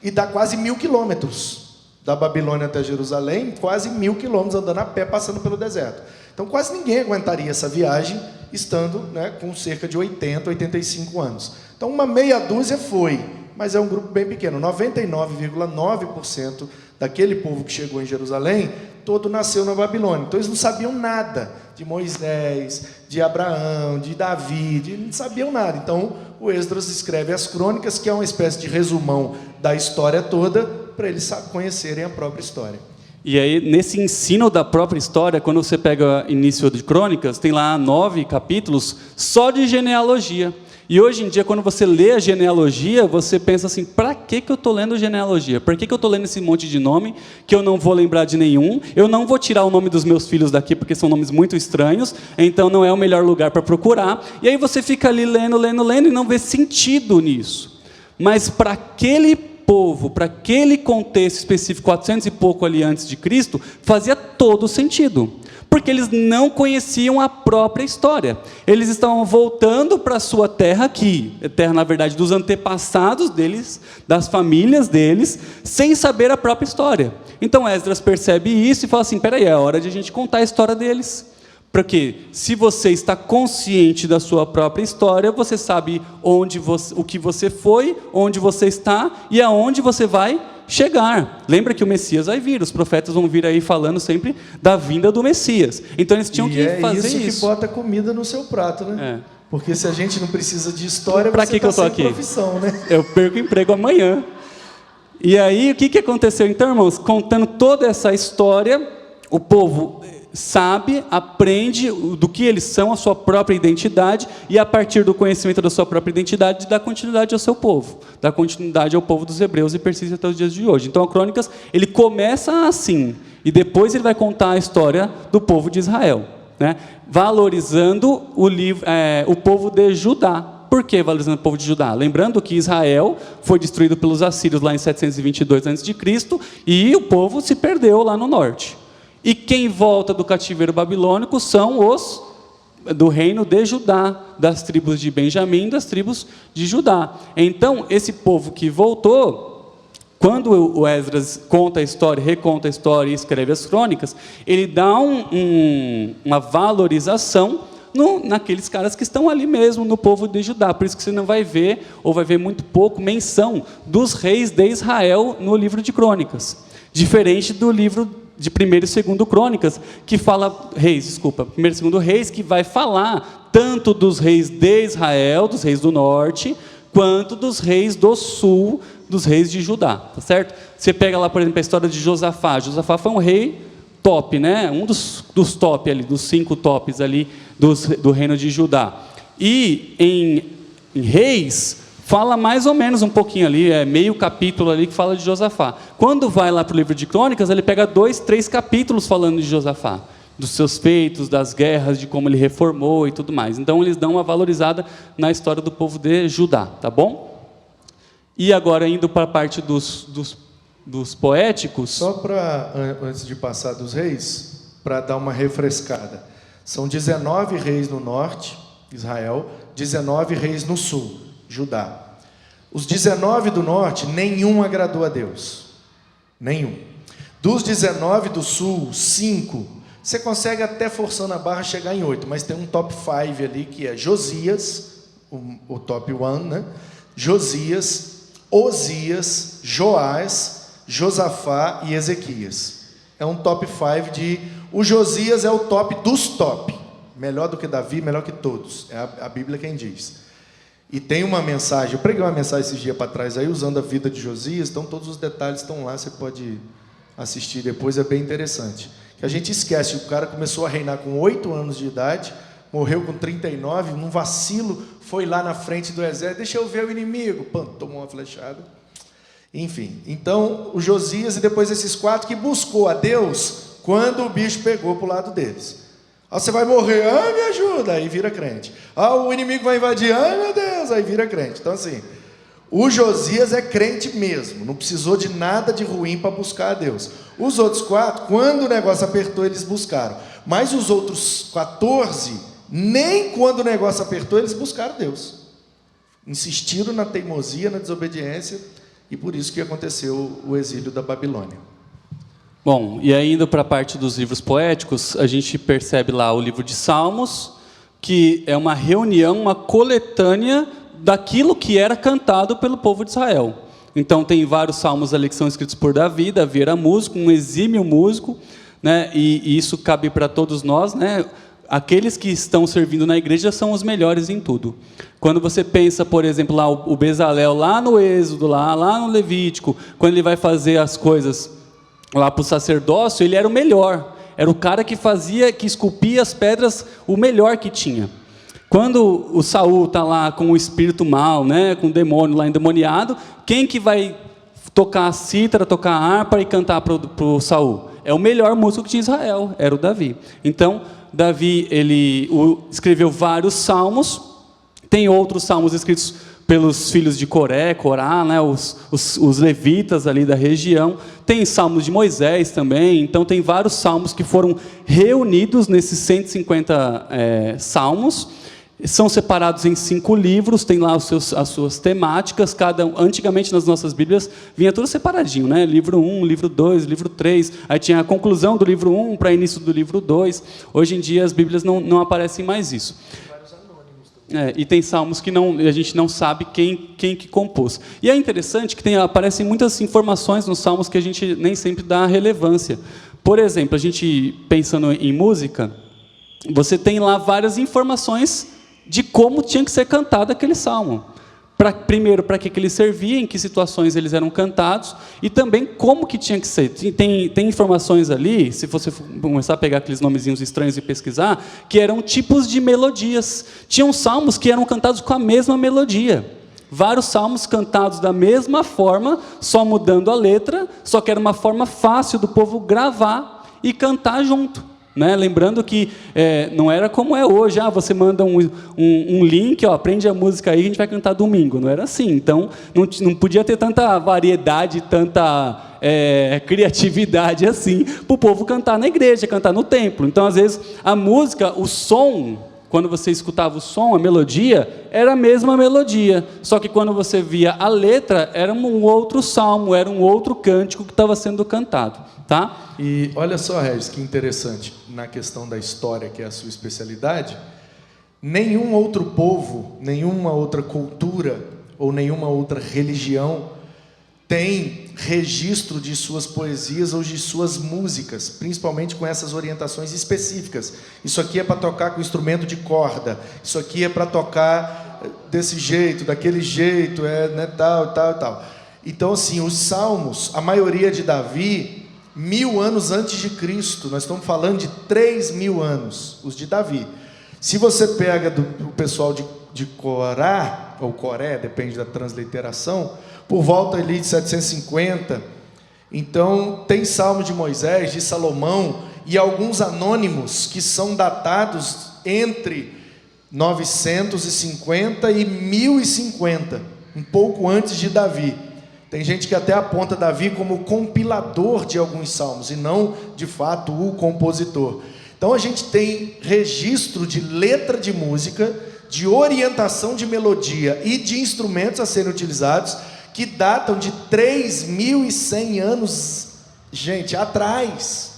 e dá quase 1000 quilômetros. Da Babilônia até Jerusalém, quase 1000 quilômetros andando a pé, passando pelo deserto. Então, quase ninguém aguentaria essa viagem, estando, né, com cerca de 80, 85 anos. Então, uma meia dúzia foi, mas é um grupo bem pequeno. 99,9% daquele povo que chegou em Jerusalém, todo nasceu na Babilônia. Então, eles não sabiam nada de Moisés, de Abraão, de Davi, não sabiam nada. Então, o Esdras escreve as crônicas, que é uma espécie de resumão da história toda, para eles conhecerem a própria história. E aí, nesse ensino da própria história, quando você pega início de crônicas, tem lá 9 capítulos só de genealogia. E hoje em dia, quando você lê a genealogia, você pensa assim, para que eu estou lendo genealogia? Por que eu estou lendo esse monte de nome, que eu não vou lembrar de nenhum? Eu não vou tirar o nome dos meus filhos daqui, porque são nomes muito estranhos, então não é o melhor lugar para procurar. E aí você fica ali lendo, e não vê sentido nisso. Mas para aquele povo, para aquele contexto específico, 400 e pouco ali antes de Cristo, fazia todo sentido. Porque eles não conheciam a própria história. Eles estavam voltando para a sua terra aqui, terra, na verdade, dos antepassados deles, das famílias deles, sem saber a própria história. Então Esdras percebe isso e fala assim, peraí, é hora de a gente contar a história deles. Porque se você está consciente da sua própria história, você sabe o que você foi, onde você está e aonde você vai chegar. Lembra que o Messias vai vir, os profetas vão vir aí falando sempre da vinda do Messias. Então eles tinham que fazer isso. É isso que bota comida no seu prato, né? Porque se a gente não precisa de história, pra que eu tô aqui? Profissão, né? Eu perco o emprego amanhã. E aí, o que aconteceu então, irmãos? Contando toda essa história, o povo sabe, aprende do que eles são, a sua própria identidade, e a partir do conhecimento da sua própria identidade, dá continuidade ao seu povo, dá continuidade ao povo dos hebreus e persiste até os dias de hoje. Então, a Crônicas, ele começa assim, e depois ele vai contar a história do povo de Israel, né? Valorizando o povo de Judá. Por que valorizando o povo de Judá? Lembrando que Israel foi destruído pelos assírios lá em 722 a.C., e o povo se perdeu lá no norte. E quem volta do cativeiro babilônico são os do reino de Judá, das tribos de Benjamim, das tribos de Judá. Então, esse povo que voltou, quando o Esdras conta a história, reconta a história e escreve as crônicas, ele dá uma valorização naqueles caras que estão ali mesmo, no povo de Judá. Por isso que você não vai ver, ou vai ver muito pouco, menção dos reis de Israel no livro de Crônicas. Diferente do livro de 1º e 2º Crônicas, que fala, Reis, desculpa, 1º e 2º Reis, que vai falar tanto dos reis de Israel, dos reis do norte, quanto dos reis do sul, dos reis de Judá, tá certo? Você pega lá, por exemplo, a história de Josafá. Josafá foi um rei top, né? Um dos top ali, dos 5 tops ali do reino de Judá. E em Reis, fala mais ou menos um pouquinho ali, meio capítulo ali que fala de Josafá. Quando vai lá para o livro de Crônicas, ele pega 2, 3 capítulos falando de Josafá, dos seus feitos, das guerras, de como ele reformou e tudo mais. Então eles dão uma valorizada na história do povo de Judá, tá bom? E agora indo para a parte dos poéticos. Só para, antes de passar dos reis, para dar uma refrescada. São 19 reis no norte, Israel, 19 reis no sul, Judá. Os 19 do norte, nenhum agradou a Deus. Nenhum. Dos 19 do sul, 5. Você consegue até forçando a barra chegar em 8, mas tem um top 5 ali que é Josias, o top 1, né? Josias, Osias, Joás, Josafá e Ezequias. É um top 5 de... O Josias é o top dos top. Melhor do que Davi, melhor que todos. É a Bíblia quem diz. E tem uma mensagem, eu preguei uma mensagem esses dias para trás aí, usando a vida de Josias, então todos os detalhes estão lá, você pode assistir depois, é bem interessante. Que a gente esquece, o cara começou a reinar com 8 anos de idade, morreu com 39, num vacilo, foi lá na frente do exército, deixa eu ver o inimigo, pã, tomou uma flechada. Enfim, então o Josias e depois esses 4 que buscou a Deus quando o bicho pegou para o lado deles. Ah, você vai morrer, ai me ajuda, aí vira crente. Ah, o inimigo vai invadir, ai meu Deus, aí vira crente. Então assim, o Josias é crente mesmo, não precisou de nada de ruim para buscar a Deus. Os outros 4, quando o negócio apertou, eles buscaram. Mas os outros 14, nem quando o negócio apertou, eles buscaram Deus. Insistiram na teimosia, na desobediência, e por isso que aconteceu o exílio da Babilônia. Bom, e aí indo para a parte dos livros poéticos, a gente percebe lá o livro de Salmos, que é uma reunião, uma coletânea daquilo que era cantado pelo povo de Israel. Então tem vários salmos ali que são escritos por Davi. Davi era músico, um exímio músico, né? E isso cabe para todos nós, né? Aqueles que estão servindo na igreja são os melhores em tudo. Quando você pensa, por exemplo, lá o Bezalel, lá no Êxodo, lá no Levítico, quando ele vai fazer as coisas lá para o sacerdócio, ele era o melhor. Era o cara que fazia, que esculpia as pedras, o melhor que tinha. Quando o Saul está lá com o espírito mal, né, com o demônio lá endemoniado, quem que vai tocar a cítara, tocar a harpa e cantar para o Saul? É o melhor músico que tinha Israel, era o Davi. Então, Davi ele escreveu vários salmos, tem outros salmos escritos pelos filhos de Corá, né, os levitas ali da região, tem salmos de Moisés também, então tem vários salmos que foram reunidos nesses 150 salmos, são separados em 5 livros, tem lá as suas temáticas, antigamente nas nossas Bíblias vinha tudo separadinho, né? Livro 1, livro 2, livro 3, aí tinha a conclusão do livro 1 para início do livro 2, hoje em dia as Bíblias não aparecem mais isso. E tem salmos que a gente não sabe quem que compôs. E é interessante que aparecem muitas informações nos salmos que a gente nem sempre dá relevância. Por exemplo, a gente pensando em música, você tem lá várias informações de como tinha que ser cantado aquele salmo. Primeiro, para que ele servia, em que situações eles eram cantados, e também como que tinha que ser. Tem informações ali, se você começar a pegar aqueles nomezinhos estranhos e pesquisar, que eram tipos de melodias. Tinham salmos que eram cantados com a mesma melodia. Vários salmos cantados da mesma forma, só mudando a letra, só que era uma forma fácil do povo gravar e cantar junto. Né? Lembrando que não era como é hoje, você manda um link, aprende a música aí, a gente vai cantar domingo. Não era assim, então não podia ter tanta variedade, tanta criatividade assim, para o povo cantar na igreja, cantar no templo. Então, às vezes, a música, o som, quando você escutava o som, a melodia, era a mesma melodia, só que quando você via a letra, era um outro salmo, era um outro cântico que estava sendo cantado. Tá? E olha só, Regis, que interessante, na questão da história, que é a sua especialidade, nenhum outro povo, nenhuma outra cultura ou nenhuma outra religião tem registro de suas poesias ou de suas músicas, principalmente com essas orientações específicas. Isso aqui é para tocar com instrumento de corda, isso aqui é para tocar desse jeito, daquele jeito, né, tal, tal, tal. Então, assim, os salmos, a maioria de Davi, 1000 anos antes de Cristo, nós estamos falando de 3000 anos, os de Davi. Se você pega do pessoal de Corá, ou Coré, depende da transliteração, por volta ali de 750, então tem salmos de Moisés, de Salomão, e alguns anônimos que são datados entre 950 e 1050, um pouco antes de Davi. Tem gente que até aponta Davi como o compilador de alguns salmos, e não, de fato, o compositor. Então a gente tem registro de letra de música, de orientação de melodia e de instrumentos a serem utilizados, que datam de 3100 anos, gente, atrás.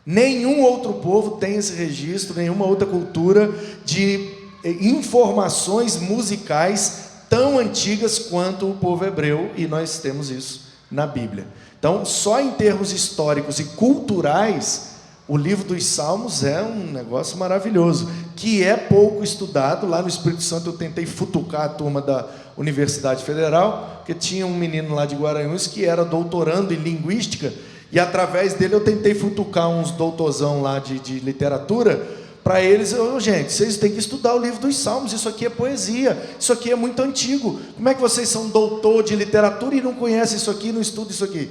Nenhum outro povo tem esse registro, nenhuma outra cultura de informações musicais tão antigas quanto o povo hebreu, e nós temos isso na Bíblia. Então, só em termos históricos e culturais, o livro dos Salmos é um negócio maravilhoso, que é pouco estudado. Lá no Espírito Santo eu tentei futucar a turma da Universidade Federal, porque tinha um menino lá de Guaranhuns que era doutorando em linguística, e através dele eu tentei futucar uns doutorzão lá de literatura, para eles. Gente, vocês têm que estudar o livro dos Salmos, isso aqui é poesia, isso aqui é muito antigo. Como é que vocês são doutor de literatura e não conhecem isso aqui, não estudam isso aqui?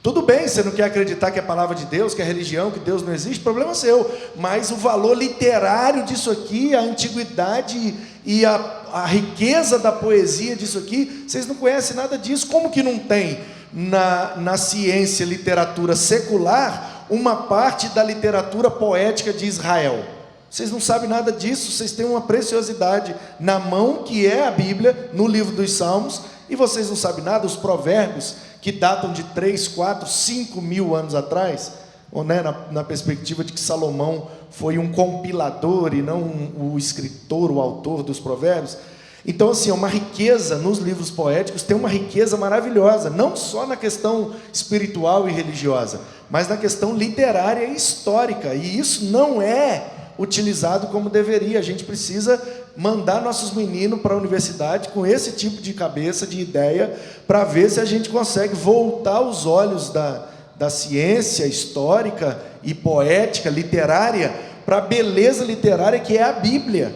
Tudo bem, você não quer acreditar que é a palavra de Deus, que é religião, que Deus não existe, problema seu. Mas o valor literário disso aqui, a antiguidade e a riqueza da poesia disso aqui, vocês não conhecem nada disso. Como que não tem na ciência, literatura secular, uma parte da literatura poética de Israel? Vocês não sabem nada disso, vocês têm uma preciosidade na mão, que é a Bíblia, no livro dos Salmos, e vocês não sabem nada, os provérbios, que datam de 3, 4, 5 mil anos atrás, ou, né, na perspectiva de que Salomão foi um compilador e não o escritor, o autor dos provérbios. Então, assim, uma riqueza nos livros poéticos, tem uma riqueza maravilhosa, não só na questão espiritual e religiosa, mas na questão literária e histórica, e isso não é utilizado como deveria. A gente precisa mandar nossos meninos para a universidade com esse tipo de cabeça, de ideia, para ver se a gente consegue voltar os olhos da ciência histórica e poética, literária, para a beleza literária que é a Bíblia,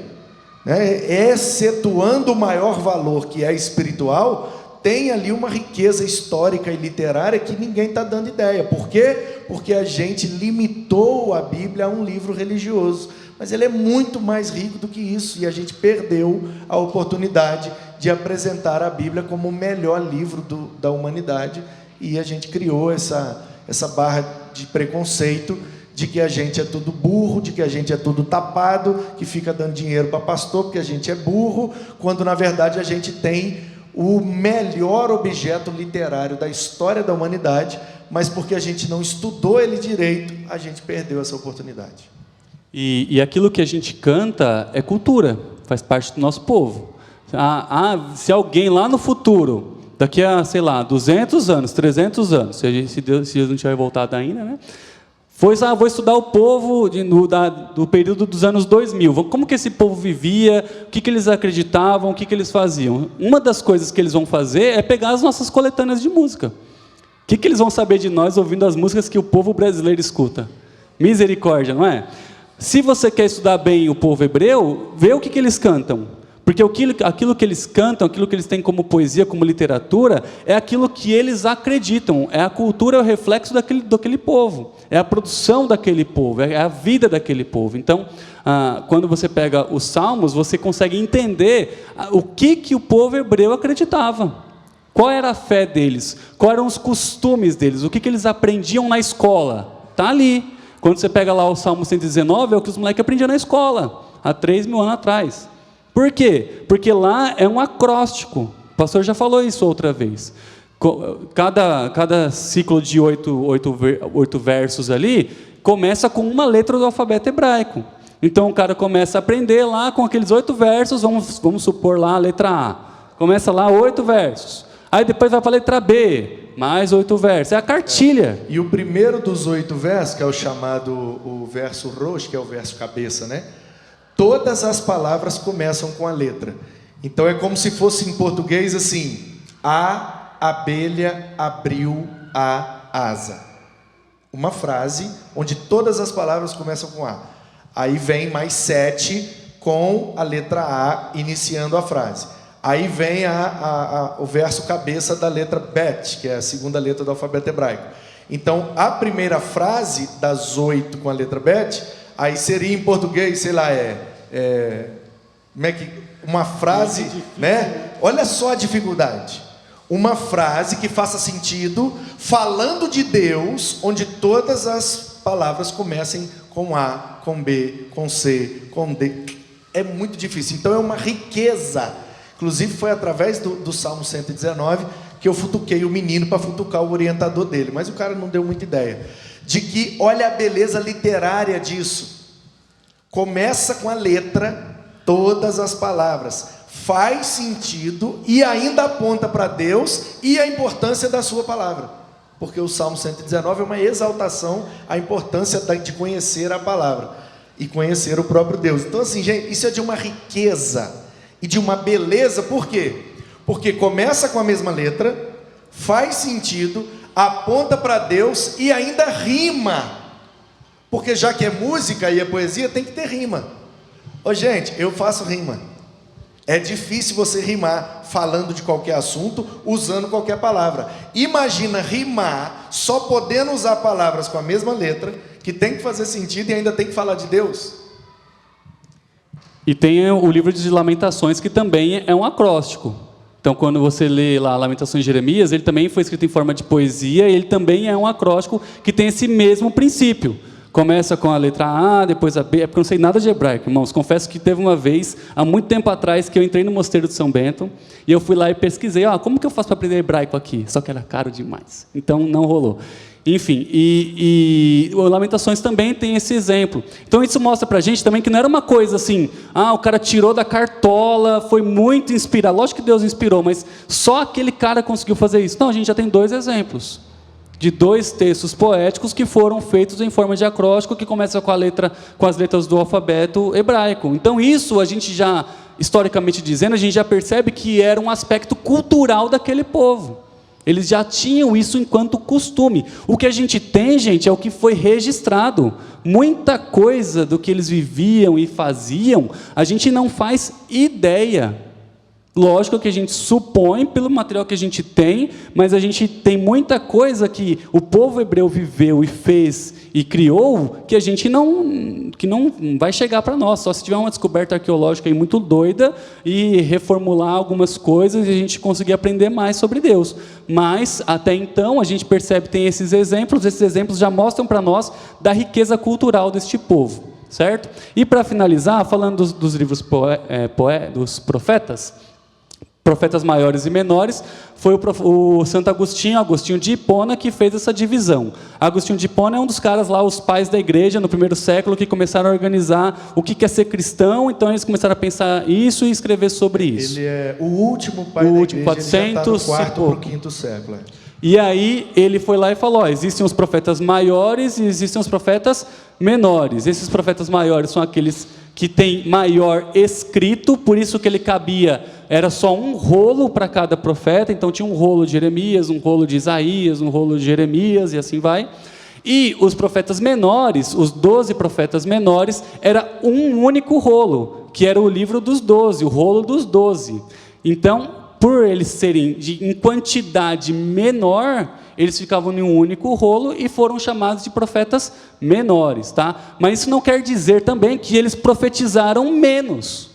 né? Excetuando o maior valor, que é espiritual, tem ali uma riqueza histórica e literária que ninguém está dando ideia. Por quê? Porque a gente limitou a Bíblia a um livro religioso. Mas ele é muito mais rico do que isso, e a gente perdeu a oportunidade de apresentar a Bíblia como o melhor livro da humanidade, e a gente criou essa barra de preconceito, de que a gente é tudo burro, de que a gente é tudo tapado, que fica dando dinheiro para pastor porque a gente é burro, quando na verdade a gente tem o melhor objeto literário da história da humanidade, mas porque a gente não estudou ele direito, a gente perdeu essa oportunidade. E aquilo que a gente canta é cultura, faz parte do nosso povo. Se alguém lá no futuro, daqui a, sei lá, 200 anos, 300 anos, se Deus não tiver voltado ainda, né? Vou estudar o povo do período dos anos 2000, como que esse povo vivia, o que eles acreditavam, o que eles faziam. Uma das coisas que eles vão fazer é pegar as nossas coletâneas de música. O que eles vão saber de nós ouvindo as músicas que o povo brasileiro escuta? Misericórdia, não é? Se você quer estudar bem o povo hebreu, vê o que eles cantam. Porque aquilo que eles cantam, aquilo que eles têm como poesia, como literatura, é aquilo que eles acreditam. É a cultura, é o reflexo daquele povo. É a produção daquele povo, é a vida daquele povo. Então, quando você pega os Salmos, você consegue entender o que o povo hebreu acreditava. Qual era a fé deles? Quais eram os costumes deles? O que eles aprendiam na escola? Está ali. Quando você pega lá o Salmo 119, é o que os moleques aprendiam na escola, há 3000 anos atrás. Por quê? Porque lá é um acróstico. O pastor já falou isso outra vez. Cada ciclo de 8 versos ali começa com uma letra do alfabeto hebraico. Então o cara começa a aprender lá com aqueles 8 versos, vamos supor lá a letra A. Começa lá 8 versos. Aí depois vai para a letra B, mais 8 versos. É a cartilha. E o primeiro dos 8 versos, que é o chamado o verso roxo, que é o verso cabeça, né? Todas as palavras começam com a letra. Então é como se fosse em português assim: a abelha abriu a asa. Uma frase onde todas as palavras começam com A. Aí vem mais 7 com a letra A iniciando a frase. Aí vem o verso cabeça da letra Bet, que é a segunda letra do alfabeto hebraico. Então, a primeira frase das 8 com a letra Bet, aí seria em português, sei lá, como é que, uma frase, né? Olha só a dificuldade. Uma frase que faça sentido, falando de Deus, onde todas as palavras comecem com A, com B, com C, com D. É muito difícil. Então, é uma riqueza. Inclusive, foi através do Salmo 119 que eu futuquei o menino para futucar o orientador dele. Mas o cara não deu muita ideia. De que, olha a beleza literária disso. Começa com a letra, todas as palavras. Faz sentido e ainda aponta para Deus e a importância da sua palavra. Porque o Salmo 119 é uma exaltação à importância de conhecer a palavra e conhecer o próprio Deus. Então, assim, gente, isso é de uma riqueza e de uma beleza. Por quê? Porque começa com a mesma letra, faz sentido, aponta para Deus e ainda rima. Porque já que é música e é poesia, tem que ter rima. Ô, gente, eu faço rima. É difícil você rimar falando de qualquer assunto, usando qualquer palavra. Imagina rimar só podendo usar palavras com a mesma letra, que tem que fazer sentido e ainda tem que falar de Deus. E tem o livro de Lamentações, que também é um acróstico. Então, quando você lê lá Lamentações de Jeremias, ele também foi escrito em forma de poesia, ele também é um acróstico que tem esse mesmo princípio. Começa com a letra A, depois a B, é porque eu não sei nada de hebraico, irmãos. Confesso que teve uma vez, há muito tempo atrás, que eu entrei no Mosteiro de São Bento, e eu fui lá e pesquisei, como que eu faço para aprender hebraico aqui? Só que era caro demais, então não rolou. Enfim, e o Lamentações também tem esse exemplo. Então isso mostra para a gente também que não era uma coisa assim, o cara tirou da cartola, foi muito inspirado. Lógico que Deus inspirou, mas só aquele cara conseguiu fazer isso. Não, a gente já tem 2 exemplos de 2 textos poéticos que foram feitos em forma de acróstico, que começa com as letras do alfabeto hebraico. Então isso a gente já, historicamente dizendo, a gente já percebe que era um aspecto cultural daquele povo. Eles já tinham isso enquanto costume. O que a gente tem, gente, é o que foi registrado. Muita coisa do que eles viviam e faziam, a gente não faz ideia. Lógico que a gente supõe pelo material que a gente tem, mas a gente tem muita coisa que o povo hebreu viveu e fez e criou que a gente não vai chegar para nós, só se tiver uma descoberta arqueológica aí muito doida e reformular algumas coisas e a gente conseguir aprender mais sobre Deus. Mas, até então, a gente percebe que tem esses exemplos já mostram para nós da riqueza cultural deste povo, certo? E para finalizar, falando dos livros dos profetas maiores e menores, foi o Santo Agostinho de Hipona, que fez essa divisão. Agostinho de Hipona é um dos caras lá, os pais da igreja, no primeiro século, que começaram a organizar o que é ser cristão, então eles começaram a pensar isso e escrever sobre isso. Ele é o último pai da igreja, 400, ele já está no 4º para o 5º século. E aí ele foi lá e falou, existem os profetas maiores e existem os profetas menores. Esses profetas maiores são aqueles que têm maior escrito, por isso que ele cabia, era só um rolo para cada profeta, então tinha um rolo de Jeremias, um rolo de Isaías, um rolo de Jeremias e assim vai. E os profetas menores, os 12 profetas menores, era um único rolo, que era o livro dos 12, o rolo dos 12. Então, por eles serem em quantidade menor, eles ficavam em um único rolo e foram chamados de profetas menores, tá? Mas isso não quer dizer também que eles profetizaram menos.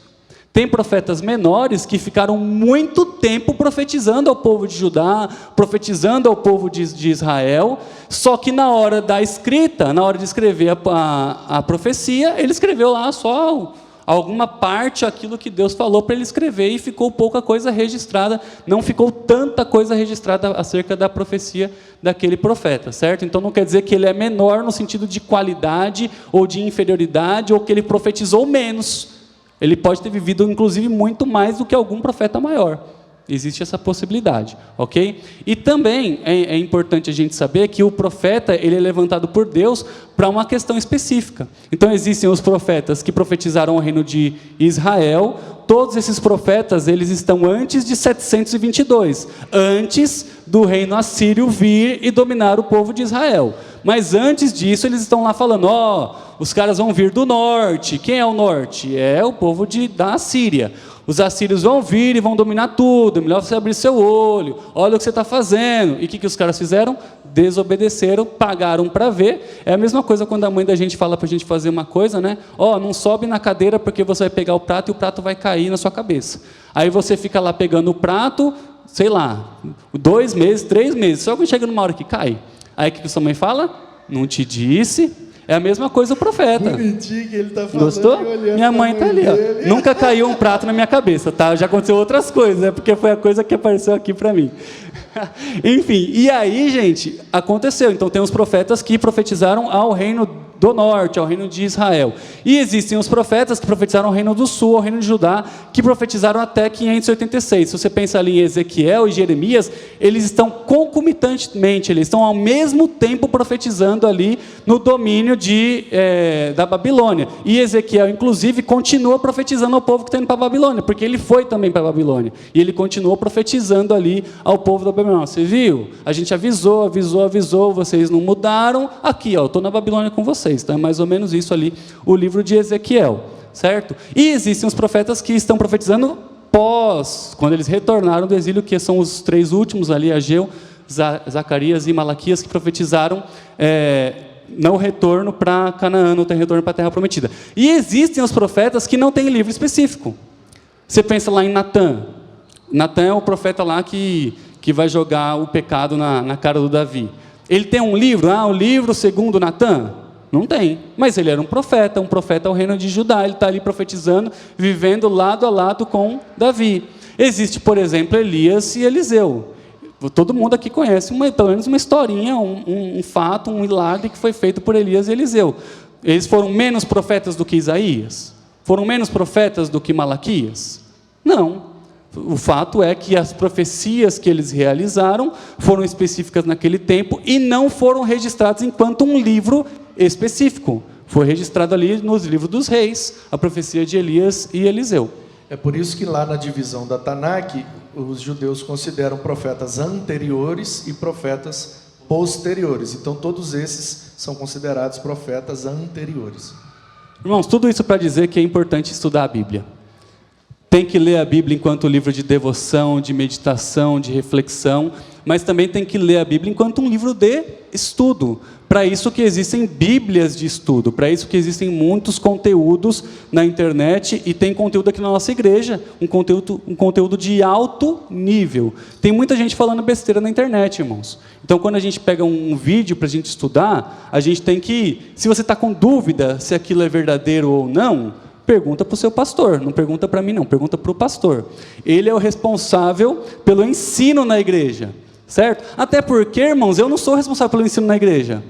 Tem profetas menores que ficaram muito tempo profetizando ao povo de Judá, profetizando ao povo de Israel, só que na hora da escrita, na hora de escrever a profecia, ele escreveu lá só alguma parte, aquilo que Deus falou para ele escrever, e ficou pouca coisa registrada, não ficou tanta coisa registrada acerca da profecia daquele profeta, certo? Então não quer dizer que ele é menor no sentido de qualidade ou de inferioridade, ou que ele profetizou menos. Ele pode ter vivido, inclusive, muito mais do que algum profeta maior. Existe essa possibilidade, ok? E também é importante a gente saber que o profeta ele é levantado por Deus para uma questão específica. Então existem os profetas que profetizaram o reino de Israel. Todos esses profetas eles estão antes de 722, antes do reino assírio vir e dominar o povo de Israel. Mas antes disso eles estão lá falando, os caras vão vir do norte. Quem é o norte? É o povo da Assíria. Os assírios vão vir e vão dominar tudo, é melhor você abrir seu olho, olha o que você está fazendo. E o que os caras fizeram? Desobedeceram, pagaram para ver. É a mesma coisa quando a mãe da gente fala para a gente fazer uma coisa, né? Não sobe na cadeira porque você vai pegar o prato e o prato vai cair na sua cabeça. Aí você fica lá pegando o prato, sei lá, 2 meses, 3 meses, só que chega numa hora que cai. Aí o que sua mãe fala? Não te disse. É a mesma coisa o profeta. Bonitinho que ele está falando. Gostou? Minha mãe está ali. Nunca caiu um prato na minha cabeça, tá? Já aconteceu outras coisas, né? Porque foi a coisa que apareceu aqui para mim. Enfim, e aí, gente, aconteceu. Então, tem os profetas que profetizaram ao reino do norte, ao reino de Israel. E existem os profetas que profetizaram ao reino do sul, ao reino de Judá, que profetizaram até 586. Se você pensa ali em Ezequiel e Jeremias, eles estão concomitantemente, eles estão ao mesmo tempo profetizando ali no domínio da Babilônia. E Ezequiel, inclusive, continua profetizando ao povo que está indo para a Babilônia, porque ele foi também para a Babilônia. E ele continuou profetizando ali ao povo da Babilônia. Você viu? A gente avisou, vocês não mudaram. Aqui, eu estou na Babilônia com vocês. Então é mais ou menos isso ali, o livro de Ezequiel, certo? E existem os profetas que estão profetizando quando eles retornaram do exílio, que são os 3 últimos ali, Ageu, Zacarias e Malaquias, que profetizaram não retorno para Canaã, não tem retorno para a Terra Prometida. E existem os profetas que não têm livro específico. Você pensa lá em Natã. Natã é o profeta lá que vai jogar o pecado na cara do Davi. Ele tem um livro, o livro segundo Natã? Não tem, mas ele era um profeta ao reino de Judá, ele está ali profetizando, vivendo lado a lado com Davi. Existe, por exemplo, Elias e Eliseu. Todo mundo aqui conhece pelo menos uma historinha, um fato, um milagre que foi feito por Elias e Eliseu. Eles foram menos profetas do que Isaías? Foram menos profetas do que Malaquias? Não. O fato é que as profecias que eles realizaram foram específicas naquele tempo e não foram registradas enquanto um livro específico. Foi registrado ali nos livros dos reis, a profecia de Elias e Eliseu. É por isso que lá na divisão da Tanakh, os judeus consideram profetas anteriores e profetas posteriores. Então todos esses são considerados profetas anteriores. Irmãos, tudo isso para dizer que é importante estudar a Bíblia. Tem que ler a Bíblia enquanto livro de devoção, de meditação, de reflexão, mas também tem que ler a Bíblia enquanto um livro de estudo. Para isso que existem bíblias de estudo, para isso que existem muitos conteúdos na internet e tem conteúdo aqui na nossa igreja, um conteúdo de alto nível. Tem muita gente falando besteira na internet, irmãos. Então, quando a gente pega um vídeo para a gente estudar, a gente tem que, se você está com dúvida se aquilo é verdadeiro ou não, pergunta para o seu pastor, não pergunta para mim não, pergunta para o pastor. Ele é o responsável pelo ensino na igreja, certo? Até porque, irmãos, eu não sou responsável pelo ensino na igreja.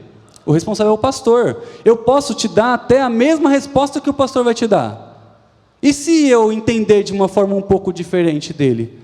O responsável é o pastor. Eu posso te dar até a mesma resposta que o pastor vai te dar. E se eu entender de uma forma um pouco diferente dele?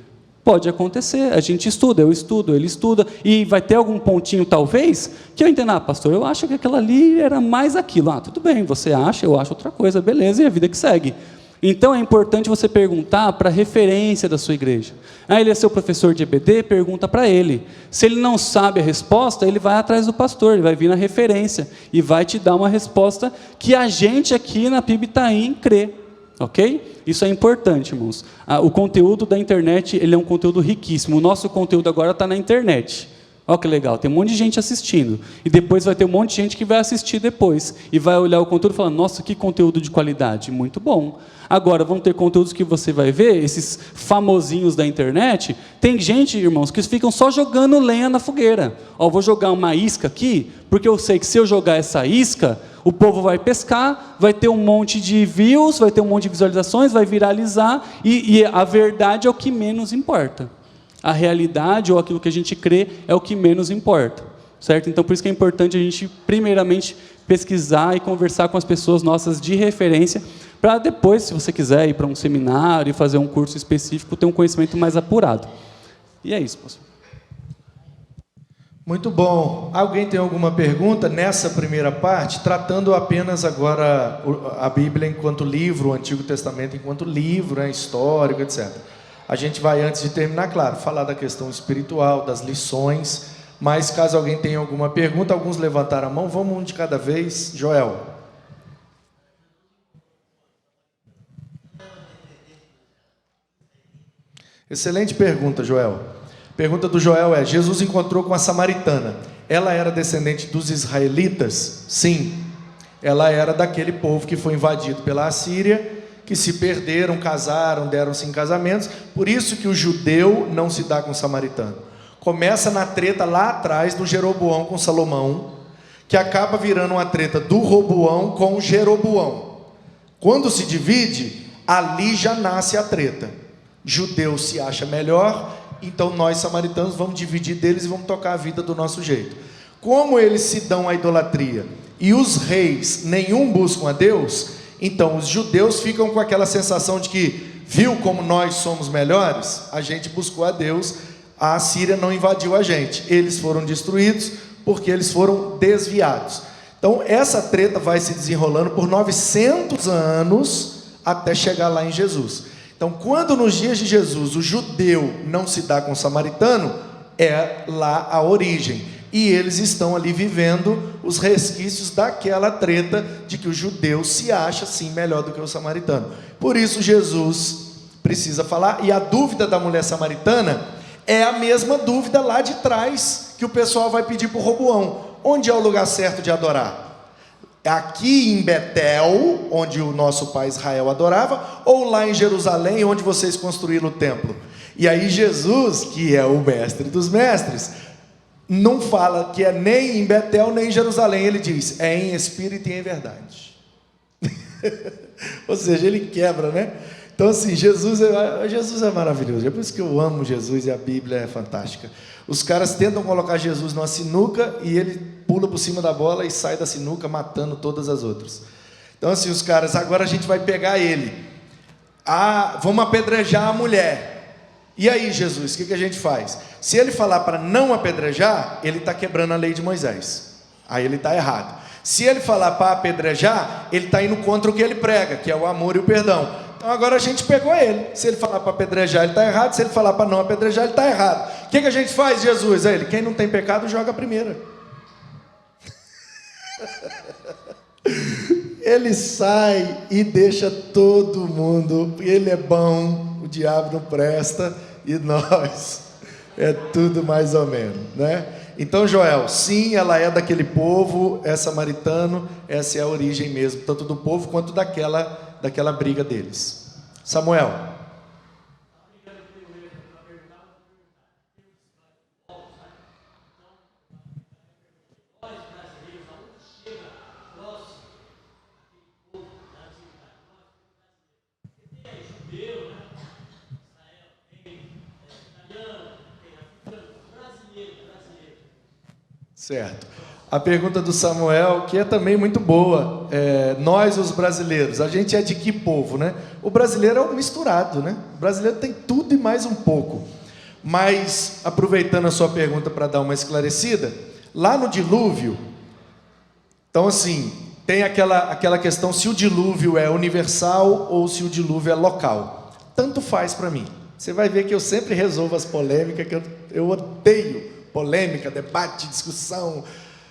Pode acontecer, a gente estuda, eu estudo, ele estuda, e vai ter algum pontinho, talvez, que eu entenda, pastor, eu acho que aquela ali era mais aquilo. Tudo bem, você acha, eu acho outra coisa, beleza, e a vida que segue. Então, é importante você perguntar para a referência da sua igreja. Ele é seu professor de EBD, pergunta para ele. Se ele não sabe a resposta, ele vai atrás do pastor, ele vai vir na referência, e vai te dar uma resposta que a gente aqui na PIB Itaim crê. Ok? Isso é importante, irmãos. O conteúdo da internet, ele é um conteúdo riquíssimo. O nosso conteúdo agora está na internet. Olha que legal, tem um monte de gente assistindo. E depois vai ter um monte de gente que vai assistir depois. E vai olhar o conteúdo e falar, nossa, que conteúdo de qualidade. Muito bom. Agora, vão ter conteúdos que você vai ver, esses famosinhos da internet. Tem gente, irmãos, que ficam só jogando lenha na fogueira. Vou jogar uma isca aqui, porque eu sei que se eu jogar essa isca, o povo vai pescar, vai ter um monte de views, vai ter um monte de visualizações, vai viralizar, e a verdade é o que menos importa. A realidade, ou aquilo que a gente crê, é o que menos importa. Certo? Então, por isso que é importante a gente, primeiramente, pesquisar e conversar com as pessoas nossas de referência, para depois, se você quiser ir para um seminário e fazer um curso específico, ter um conhecimento mais apurado. E é isso, pastor. Muito bom. Alguém tem alguma pergunta nessa primeira parte, tratando apenas agora a Bíblia enquanto livro, o Antigo Testamento enquanto livro, né, histórico, etc. A gente vai, antes de terminar, claro, falar da questão espiritual, das lições, mas caso alguém tenha alguma pergunta, alguns levantaram a mão, vamos um de cada vez. Joel. Excelente pergunta, Joel. Pergunta do Joel é: Jesus encontrou com a samaritana. Ela era descendente dos israelitas? Sim. Ela era daquele povo que foi invadido pela Assíria, que se perderam, casaram, deram-se em casamentos. Por isso que o judeu não se dá com o samaritano. Começa na treta lá atrás do Jeroboão com Salomão, que acaba virando uma treta do Roboão com Jeroboão. Quando se divide, ali já nasce a treta. Judeu se acha melhor, então nós samaritanos vamos dividir deles e vamos tocar a vida do nosso jeito. Como eles se dão à idolatria e os reis nenhum buscam a Deus, então os judeus ficam com aquela sensação de que, viu como nós somos melhores? A gente buscou a Deus, a Assíria não invadiu a gente, eles foram destruídos porque eles foram desviados. Então essa treta vai se desenrolando por 900 anos até chegar lá em Jesus. Então, quando nos dias de Jesus o judeu não se dá com o samaritano, é lá a origem. E eles estão ali vivendo os resquícios daquela treta de que o judeu se acha sim melhor do que o samaritano. Por isso Jesus precisa falar, e a dúvida da mulher samaritana é a mesma dúvida lá de trás que o pessoal vai pedir para o Roboão: onde é o lugar certo de adorar? Aqui em Betel, onde o nosso pai Israel adorava, ou lá em Jerusalém, onde vocês construíram o templo? E aí Jesus, que é o mestre dos mestres, não fala que é nem em Betel nem em Jerusalém, ele diz: é em espírito e em verdade. Ou seja, ele quebra, né? Então assim, Jesus é maravilhoso, é por isso que eu amo Jesus e a Bíblia é fantástica. Os caras tentam colocar Jesus numa sinuca e ele pula por cima da bola e sai da sinuca matando todas as outras. Então assim, os caras, agora a gente vai pegar ele, vamos apedrejar a mulher. E aí Jesus, o que a gente faz? Se ele falar para não apedrejar, ele está quebrando a lei de Moisés, aí ele está errado. Se ele falar para apedrejar, ele está indo contra o que ele prega, que é o amor e o perdão. Então agora a gente pegou ele. Se ele falar para apedrejar, ele está errado. Se ele falar para não apedrejar, ele está errado. O que a gente faz, Jesus? Ele: quem não tem pecado, joga a primeira. Ele sai e deixa todo mundo. Ele é bom, o diabo não presta, e nós é tudo mais ou menos, né? Então Joel, sim, ela é daquele povo, é samaritano, essa é a origem mesmo, tanto do povo quanto daquela briga deles. Samuel. Certo. A pergunta do Samuel, que é também muito boa, nós os brasileiros, a gente é de que povo, né? O brasileiro é um misturado, né? O brasileiro tem tudo e mais um pouco. Mas, aproveitando a sua pergunta para dar uma esclarecida, lá no dilúvio, então assim, tem aquela questão se o dilúvio é universal ou se o dilúvio é local. Tanto faz para mim. Você vai ver que eu sempre resolvo as polêmicas, que eu odeio polêmica, debate, discussão,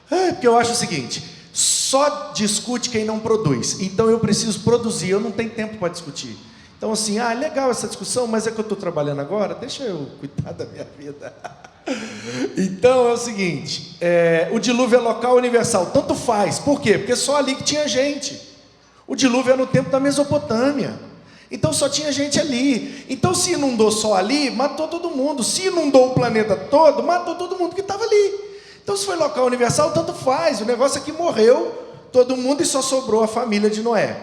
porque eu acho o seguinte: só discute quem não produz. Então eu preciso produzir, eu não tenho tempo para discutir. Então assim, legal essa discussão, mas é que eu estou trabalhando agora, deixa eu cuidar da minha vida. Então é o seguinte, o dilúvio é local ou universal? Tanto faz. Por quê? Porque só ali que tinha gente. O dilúvio é no tempo da Mesopotâmia, então só tinha gente ali. Então se inundou só ali, matou todo mundo. Se inundou o planeta todo, matou todo mundo que estava ali. Então se foi local universal, tanto faz. O negócio é que morreu todo mundo e só sobrou a família de Noé,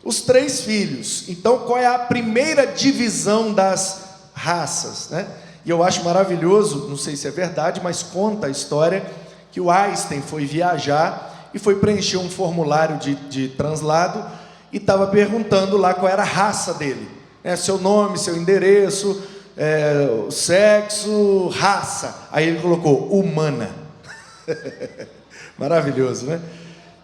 os 3 filhos. Então qual é a primeira divisão das raças, né? E eu acho maravilhoso, não sei se é verdade, mas conta a história que o Einstein foi viajar e foi preencher um formulário de translado e estava perguntando lá qual era a raça dele, né? Seu nome, seu endereço, sexo, raça. Aí ele colocou humana. Maravilhoso, né?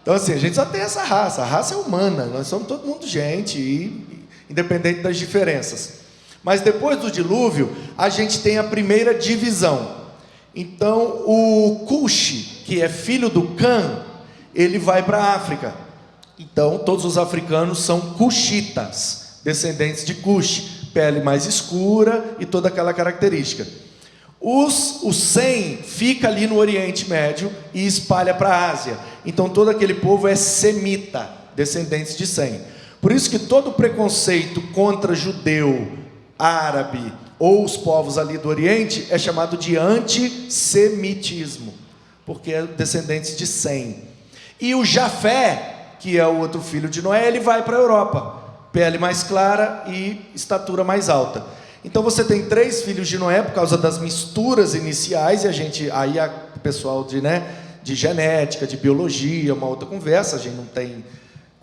Então, assim, a gente só tem essa raça. A raça é humana. Nós somos todo mundo gente, independente das diferenças. Mas depois do dilúvio, a gente tem a primeira divisão. Então, o Cuxi, que é filho do Cã, ele vai para a África. Então, todos os africanos são cuxitas, descendentes de Cuxi, pele mais escura e toda aquela característica. O Sem fica ali no Oriente Médio e espalha para a Ásia. Então, todo aquele povo é semita, descendentes de Sem. Por isso que todo preconceito contra judeu, árabe ou os povos ali do Oriente é chamado de antissemitismo, porque é descendentes de Sem. E o Jafé, que é o outro filho de Noé, ele vai para a Europa, pele mais clara e estatura mais alta. Então você tem 3 filhos de Noé por causa das misturas iniciais, e o pessoal de genética, de biologia, uma outra conversa, a gente não tem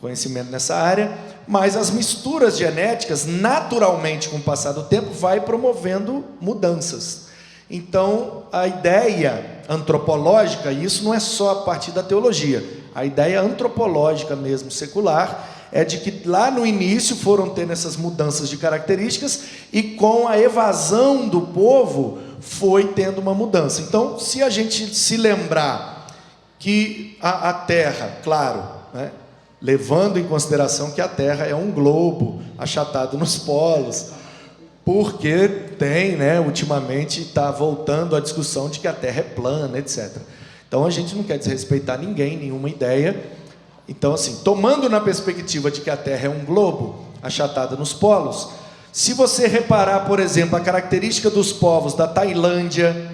conhecimento nessa área, mas as misturas genéticas, naturalmente, com o passar do tempo, vai promovendo mudanças. Então, a ideia antropológica, e isso não é só a partir da teologia, a ideia antropológica mesmo, secular, é de que lá no início foram tendo essas mudanças de características e com a evasão do povo foi tendo uma mudança. Então, se a gente se lembrar que a Terra, claro, né, levando em consideração que a Terra é um globo achatado nos polos, porque tem, ultimamente está voltando a discussão de que a Terra é plana, etc. Então a gente não quer desrespeitar ninguém, nenhuma ideia. Então, assim, tomando na perspectiva de que a Terra é um globo achatada nos polos, se você reparar, por exemplo, a característica dos povos da Tailândia,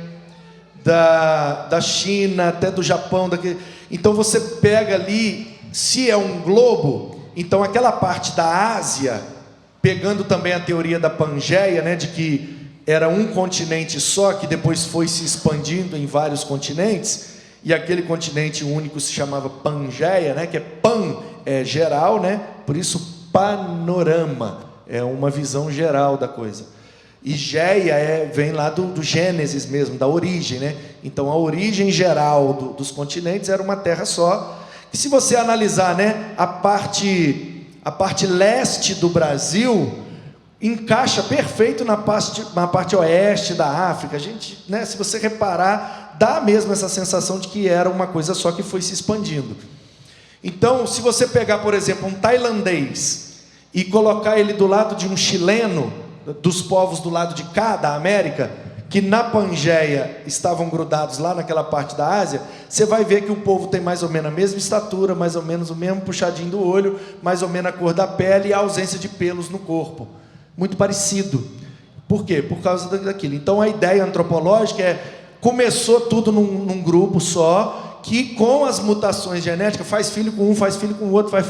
da China, até do Japão, então você pega ali, se é um globo, então aquela parte da Ásia, pegando também a teoria da Pangeia, de que era um continente só, que depois foi se expandindo em vários continentes, e aquele continente único se chamava Pangeia, que é pan, é geral, por isso panorama, é uma visão geral da coisa. E Geia vem lá do Gênesis mesmo, da origem, Então a origem geral dos continentes era uma terra só. E se você analisar, a parte leste do Brasil encaixa perfeito na parte oeste da África. A gente, se você reparar, dá mesmo essa sensação de que era uma coisa só que foi se expandindo. Então, se você pegar, por exemplo, um tailandês e colocar ele do lado de um chileno, dos povos do lado de cá, da América, que na Pangeia estavam grudados lá naquela parte da Ásia, você vai ver que o povo tem mais ou menos a mesma estatura, mais ou menos o mesmo puxadinho do olho, mais ou menos a cor da pele e a ausência de pelos no corpo. Muito parecido. Por quê? Por causa daquilo. Então a ideia antropológica começou tudo num grupo só, que com as mutações genéticas, faz filho com um, faz filho com o outro, faz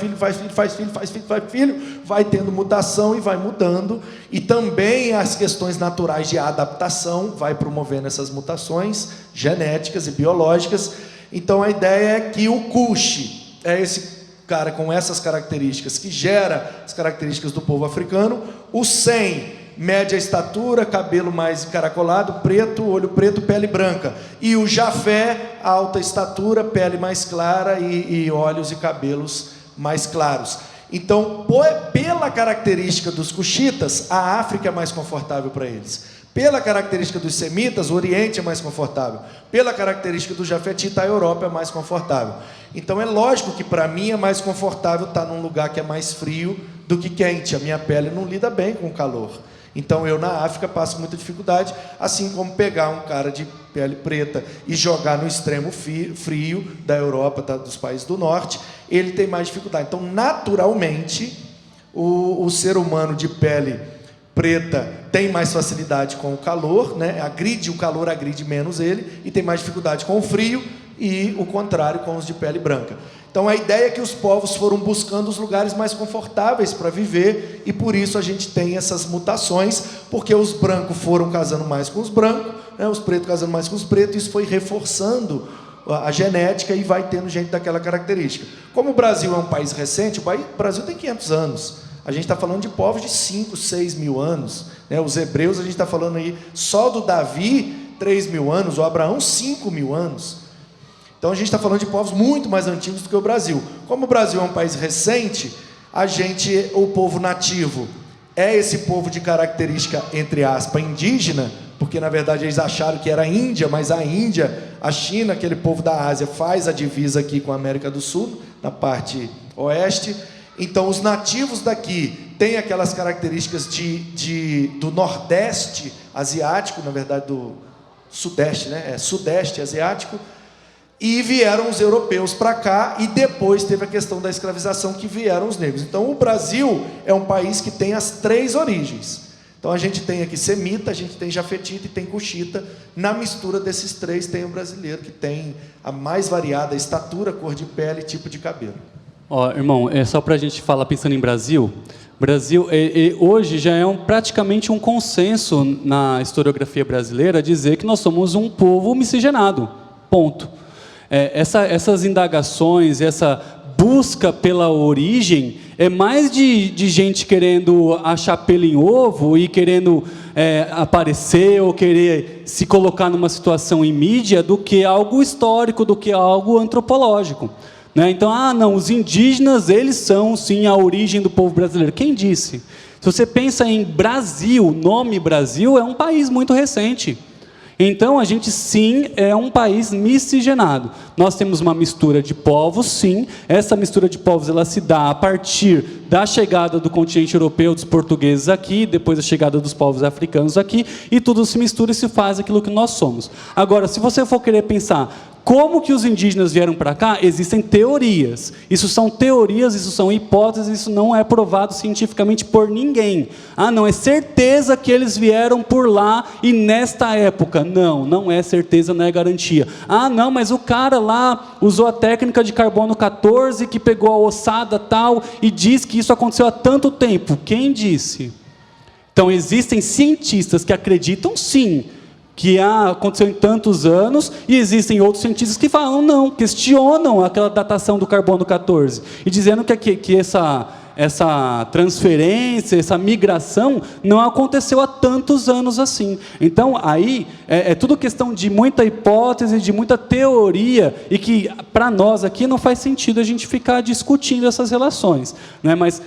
filho, vai tendo mutação e vai mudando, e também as questões naturais de adaptação vai promovendo essas mutações genéticas e biológicas. Então a ideia é que o Cuxi é esse cara com essas características, que gera as características do povo africano. O Sem, média estatura, cabelo mais encaracolado, preto, olho preto, pele branca. E o Jafé, alta estatura, pele mais clara e olhos e cabelos mais claros. Então, pela característica dos cuxitas, a África é mais confortável para eles. Pela característica dos semitas, o Oriente é mais confortável. Pela característica do jafetita, a Europa é mais confortável. Então é lógico que para mim é mais confortável estar num lugar que é mais frio do que quente. A minha pele não lida bem com o calor. Então eu na África passo muita dificuldade, assim como pegar um cara de pele preta e jogar no extremo frio da Europa, dos países do norte, ele tem mais dificuldade. Então naturalmente o ser humano de pele preta tem mais facilidade com o calor, o calor agride menos ele, e tem mais dificuldade com o frio, e o contrário com os de pele branca. Então a ideia é que os povos foram buscando os lugares mais confortáveis para viver, e por isso a gente tem essas mutações, porque os brancos foram casando mais com os brancos, os pretos casando mais com os pretos, e isso foi reforçando a genética e vai tendo gente daquela característica. Como o Brasil é um país recente, o Brasil tem 500 anos. A gente está falando de povos de 5, 6 mil anos. Os hebreus, a gente está falando aí, só do Davi, 3.000 anos, o Abraão, 5.000 anos. Então a gente está falando de povos muito mais antigos do que o Brasil. Como o Brasil é um país recente, o povo nativo, é esse povo de característica, entre aspas, indígena, porque na verdade eles acharam que era Índia, mas a Índia, a China, aquele povo da Ásia, faz a divisa aqui com a América do Sul, na parte oeste. Então os nativos daqui têm aquelas características do Nordeste asiático, na verdade do Sudeste, né? Sudeste asiático, e vieram os europeus para cá, e depois teve a questão da escravização, que vieram os negros. Então o Brasil é um país que tem as 3 origens. Então a gente tem aqui semita, a gente tem jafetita e tem cuxita. Na mistura desses 3 tem o brasileiro, que tem a mais variada estatura, cor de pele e tipo de cabelo. Irmão, é só para a gente falar, pensando em Brasil, hoje já é praticamente um consenso na historiografia brasileira dizer que nós somos um povo miscigenado, ponto. Essas indagações, essa busca pela origem, é mais de gente querendo achar pelo em ovo e querendo aparecer ou querer se colocar numa situação em mídia do que algo histórico, do que algo antropológico. Então, não, os indígenas, eles são, sim, a origem do povo brasileiro. Quem disse? Se você pensa em Brasil, o nome Brasil é um país muito recente. Então, a gente, sim, é um país miscigenado. Nós temos uma mistura de povos, sim. Essa mistura de povos, ela se dá a partir da chegada do continente europeu, dos portugueses aqui, depois da chegada dos povos africanos aqui, e tudo se mistura e se faz aquilo que nós somos. Agora, se você for querer pensar como que os indígenas vieram para cá, existem teorias. Isso são teorias, isso são hipóteses, isso não é provado cientificamente por ninguém. Não, é certeza que eles vieram por lá e nesta época. Não, não é certeza, não é garantia. Não, mas o cara lá usou a técnica de carbono 14, que pegou a ossada tal, e diz que isso aconteceu há tanto tempo. Quem disse? Então, existem cientistas que acreditam, sim, que aconteceu em tantos anos, e existem outros cientistas que falam, não, questionam aquela datação do carbono 14, e dizendo que essa transferência, essa migração, não aconteceu há tantos anos assim. Então, aí, é tudo questão de muita hipótese, de muita teoria, e que, para nós aqui, não faz sentido a gente ficar discutindo essas relações. Mas,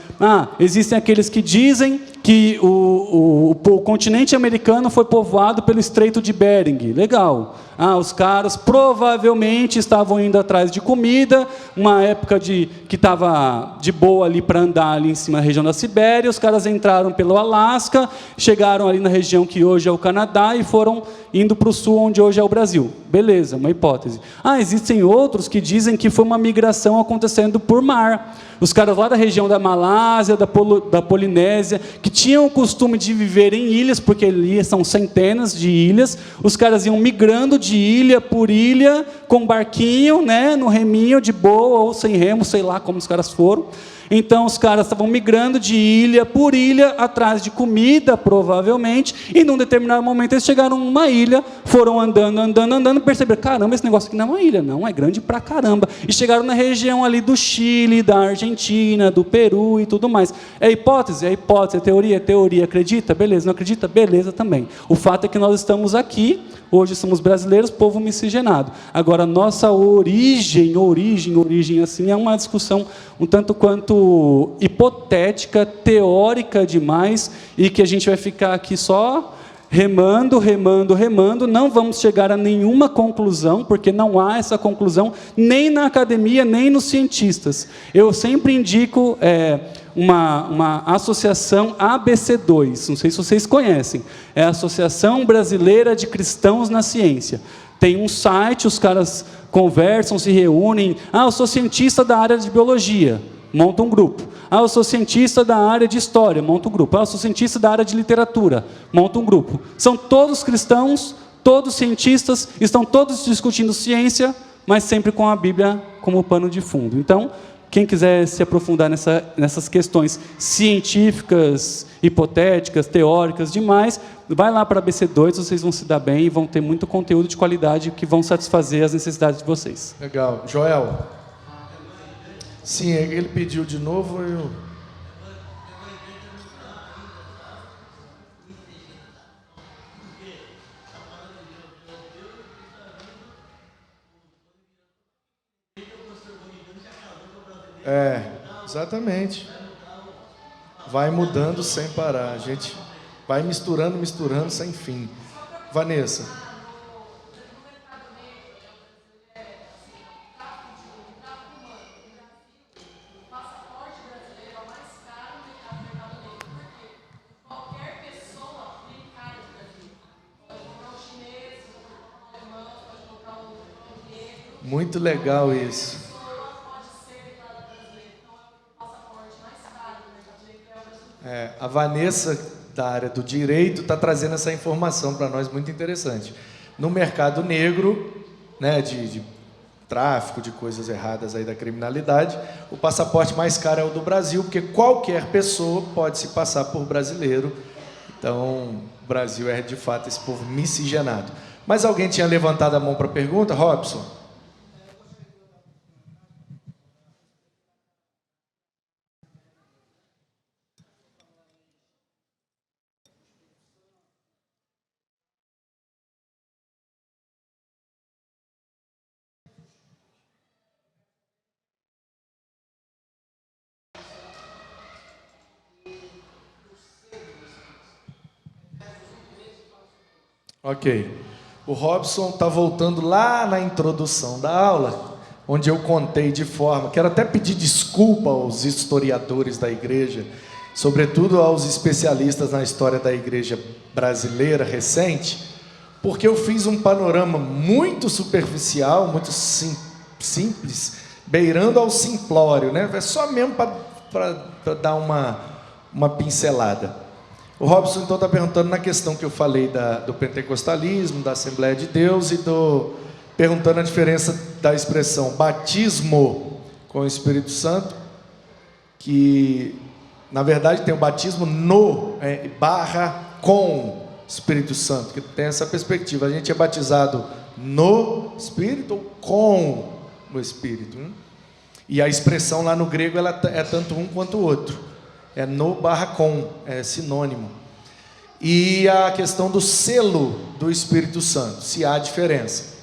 existem aqueles que dizem que o continente americano foi povoado pelo Estreito de Bering. Legal. Os caras provavelmente estavam indo atrás de comida, uma época que estava de boa ali para andar ali em cima da região da Sibéria, os caras entraram pelo Alasca, chegaram ali na região que hoje é o Canadá e foram indo para o sul, onde hoje é o Brasil. Beleza, uma hipótese. Existem outros que dizem que foi uma migração acontecendo por mar. Os caras lá da região da Malásia, da Polinésia, que tinham o costume de viver em ilhas, porque ali são centenas de ilhas, os caras iam migrando de ilha por ilha, com barquinho, no reminho, de boa, ou sem remo, sei lá como os caras foram. Então, os caras estavam migrando de ilha por ilha, atrás de comida, provavelmente, e num determinado momento eles chegaram numa ilha, foram andando, perceberam, caramba, esse negócio aqui não é uma ilha, não, é grande pra caramba. E chegaram na região ali do Chile, da Argentina, do Peru e tudo mais. É hipótese? É hipótese. É teoria? É teoria. Acredita? Beleza. Não acredita? Beleza também. O fato é que nós estamos aqui, hoje somos brasileiros, povo miscigenado. Agora, nossa origem, assim, é uma discussão um tanto quanto hipotética, teórica demais, e que a gente vai ficar aqui só remando, não vamos chegar a nenhuma conclusão, porque não há essa conclusão nem na academia, nem nos cientistas. Eu sempre indico uma associação ABC2, não sei se vocês conhecem, é a Associação Brasileira de Cristãos na Ciência. Tem um site, os caras conversam, se reúnem. Eu sou cientista da área de biologia, monta um grupo. Eu sou cientista da área de história, monta um grupo. Eu sou cientista da área de literatura, monta um grupo. São todos cristãos, todos cientistas, estão todos discutindo ciência, mas sempre com a Bíblia como pano de fundo. Então, quem quiser se aprofundar nessas questões científicas, hipotéticas, teóricas, demais, vai lá para a ABC2, vocês vão se dar bem e vão ter muito conteúdo de qualidade que vão satisfazer as necessidades de vocês. Legal. Joel? Sim, ele pediu de novo, Exatamente. Vai mudando sem parar. A gente vai misturando sem fim. Vanessa. Muito legal isso. A Vanessa, da área do direito, está trazendo essa informação para nós, muito interessante. No mercado negro, né, de tráfico, de coisas erradas aí da criminalidade, o passaporte mais caro é o do Brasil, porque qualquer pessoa pode se passar por brasileiro. Então, o Brasil é, de fato, esse povo miscigenado. Mas alguém tinha levantado a mão para a pergunta? Robson? Ok. O Robson está voltando lá na introdução da aula, onde eu contei de forma... Quero até pedir desculpa aos historiadores da igreja, sobretudo aos especialistas na história da igreja brasileira recente, porque eu fiz um panorama muito superficial, muito simples, beirando ao simplório, né? É só mesmo para dar uma pincelada. O Robson, então, está perguntando na questão que eu falei do pentecostalismo, da Assembleia de Deus, e perguntando a diferença da expressão batismo com o Espírito Santo, que, na verdade, tem o batismo com Espírito Santo, que tem essa perspectiva. A gente é batizado no Espírito ou com o Espírito, né? E a expressão lá no grego ela é tanto um quanto o outro. É no/com, é sinônimo. E a questão do selo do Espírito Santo, se há diferença.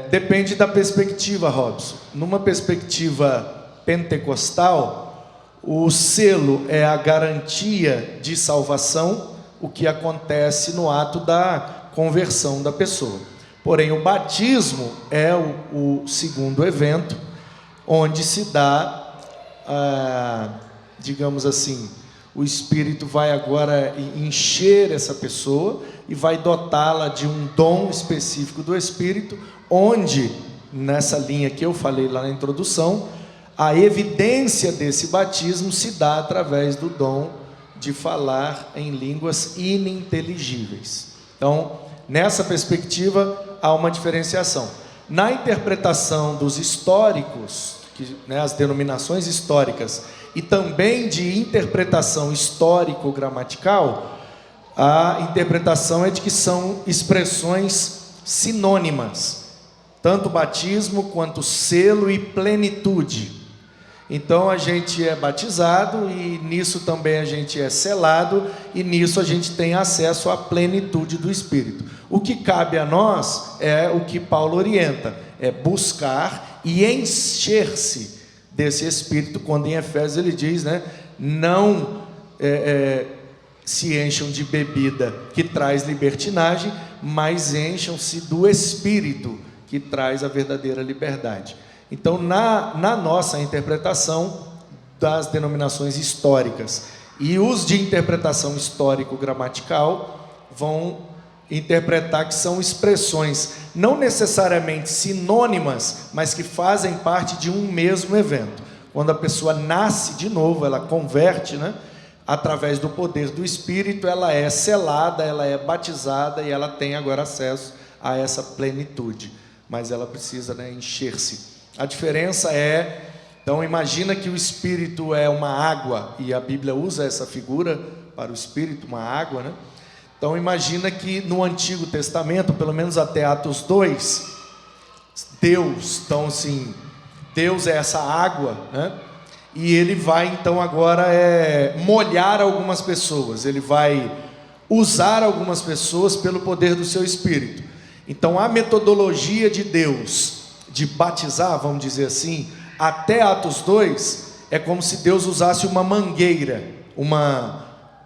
Depende da perspectiva, Robson. Numa perspectiva pentecostal, o selo é a garantia de salvação, o que acontece no ato da conversão da pessoa. Porém, o batismo é o segundo evento, onde se dá, digamos assim, o Espírito vai agora encher essa pessoa e vai dotá-la de um dom específico do Espírito, onde, nessa linha que eu falei lá na introdução, a evidência desse batismo se dá através do dom de falar em línguas ininteligíveis. Então, nessa perspectiva, há uma diferenciação. Na interpretação dos históricos, as denominações históricas, e também de interpretação histórico-gramatical, a interpretação é de que são expressões sinônimas, tanto batismo quanto selo e plenitude. Então a gente é batizado e nisso também a gente é selado e nisso a gente tem acesso à plenitude do Espírito. O que cabe a nós é o que Paulo orienta, é buscar e encher-se desse Espírito, quando em Efésios ele diz, né, não se encham de bebida que traz libertinagem, mas encham-se do Espírito que traz a verdadeira liberdade. Então, na nossa interpretação das denominações históricas e os de interpretação histórico-gramatical vão interpretar que são expressões não necessariamente sinônimas, mas que fazem parte de um mesmo evento. Quando a pessoa nasce de novo, ela converte, né? Através do poder do Espírito, ela é selada, ela é batizada e ela tem agora acesso a essa plenitude. Mas ela precisa, né, encher-se. A diferença é, então imagina que o Espírito é uma água, e a Bíblia usa essa figura para o Espírito, uma água, né? Então imagina que no Antigo Testamento, pelo menos até Atos 2, Deus, então assim, Deus é essa água, né? E ele vai então agora molhar algumas pessoas, ele vai usar algumas pessoas pelo poder do seu Espírito. Então a metodologia de Deus de batizar, vamos dizer assim, até Atos 2, é como se Deus usasse uma mangueira,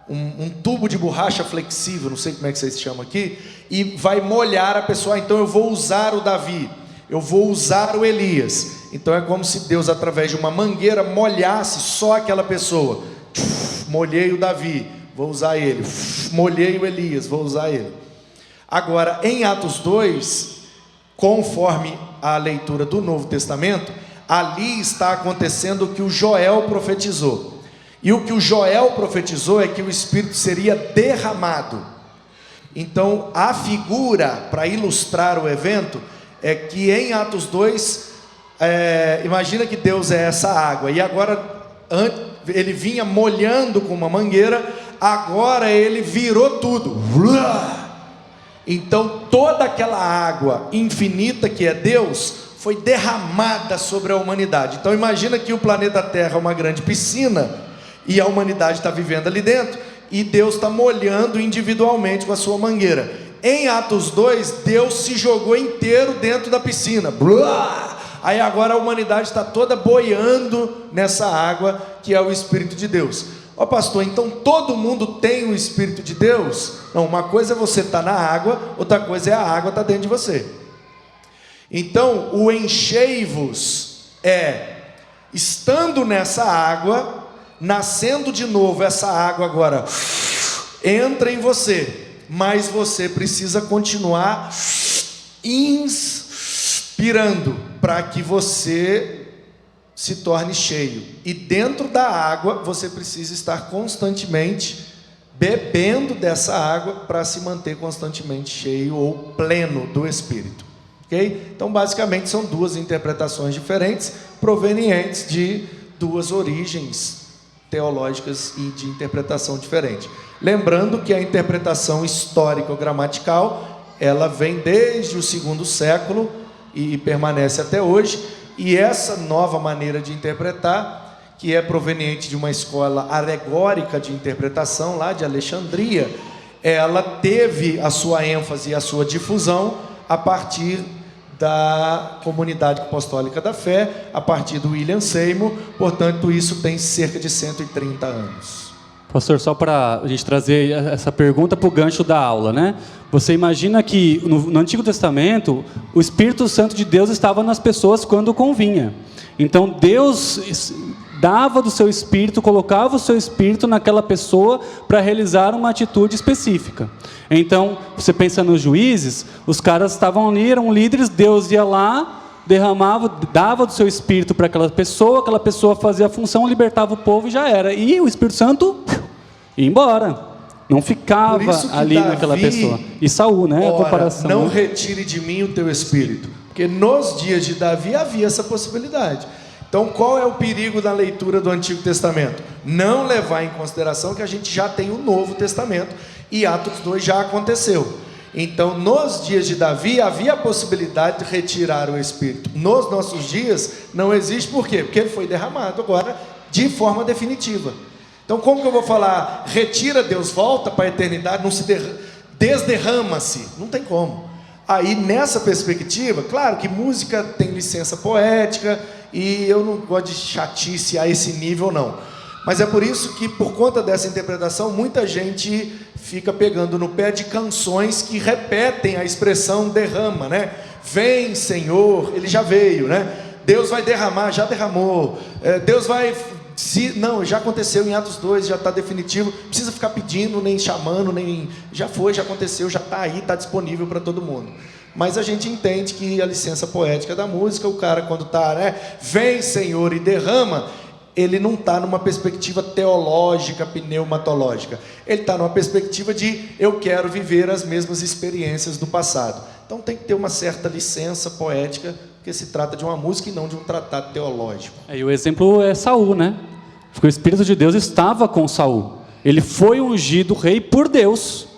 um tubo de borracha flexível, não sei como é que vocês chamam aqui, e vai molhar a pessoa. Então eu vou usar o Davi, eu vou usar o Elias. Então é como se Deus, através de uma mangueira, molhasse só aquela pessoa. Molhei o Davi, vou usar ele. Molhei o Elias, vou usar ele. Agora, em Atos 2, conforme a leitura do Novo Testamento, ali está acontecendo o que o Joel profetizou. E o que o Joel profetizou é que o Espírito seria derramado. Então, a figura, para ilustrar o evento, é que em Atos 2, imagina que Deus é essa água, e agora ele vinha molhando com uma mangueira, agora ele virou tudo. Então toda aquela água infinita que é Deus, foi derramada sobre a humanidade. Então imagina que o planeta Terra é uma grande piscina, e a humanidade está vivendo ali dentro, e Deus está molhando individualmente com a sua mangueira. Em Atos 2, Deus se jogou inteiro dentro da piscina. Aí agora a humanidade está toda boiando nessa água, que é o Espírito de Deus. Ó pastor, então todo mundo tem o Espírito de Deus? Não, uma coisa é você estar na água, outra coisa é a água estar dentro de você. Então o enchei-vos estando nessa água, nascendo de novo, essa água agora entra em você, mas você precisa continuar inspirando, para que você se torne cheio. E dentro da água, você precisa estar constantemente bebendo dessa água, para se manter constantemente cheio ou pleno do Espírito. Ok? Então basicamente são duas interpretações diferentes, provenientes de duas origens teológicas e de interpretação diferente. Lembrando que a interpretação histórica ou gramatical, ela vem desde o 2º século e permanece até hoje, e essa nova maneira de interpretar, que é proveniente de uma escola alegórica de interpretação lá de Alexandria, ela teve a sua ênfase e a sua difusão a partir da Comunidade Apostólica da Fé, a partir do William Seymour. Portanto, isso tem cerca de 130 anos. Pastor, só para a gente trazer essa pergunta para o gancho da aula, né? Você imagina que no Antigo Testamento, o Espírito Santo de Deus estava nas pessoas quando convinha. Então Deus dava do seu Espírito, colocava o seu Espírito naquela pessoa para realizar uma atitude específica. Então, você pensa nos juízes, os caras estavam ali, eram líderes, Deus ia lá, derramava, dava do seu Espírito para aquela pessoa fazia a função, libertava o povo e já era. E o Espírito Santo ia embora, não ficava ali Davi, naquela pessoa. E Saul, né? A comparação. Não retire de mim o teu Espírito, porque nos dias de Davi havia essa possibilidade. Então qual é o perigo da leitura do Antigo Testamento? Não levar em consideração que a gente já tem o Novo Testamento, e Atos 2 já aconteceu. Então nos dias de Davi havia a possibilidade de retirar o Espírito. Nos nossos dias não existe. Por quê? Porque ele foi derramado agora de forma definitiva. Então como que eu vou falar, retira, Deus volta para a eternidade, não se desderrama-se? Não tem como. Aí nessa perspectiva, claro que música tem licença poética, e eu não gosto de chatice a esse nível não, mas é por isso que, por conta dessa interpretação, muita gente fica pegando no pé de canções que repetem a expressão derrama, né? Vem Senhor, ele já veio, né? Deus vai derramar, já derramou. Deus vai... não, já aconteceu em Atos 2, já está definitivo. Não precisa ficar pedindo, nem chamando, nem... já foi, já aconteceu, já está aí, está disponível para todo mundo. Mas a gente entende que a licença poética da música, o cara quando está, né, vem Senhor e derrama, ele não está numa perspectiva teológica, pneumatológica. Ele está numa perspectiva de eu quero viver as mesmas experiências do passado. Então tem que ter uma certa licença poética, porque se trata de uma música e não de um tratado teológico. E o exemplo é Saul, né? Porque o Espírito de Deus estava com Saul. Ele foi ungido rei por Deus.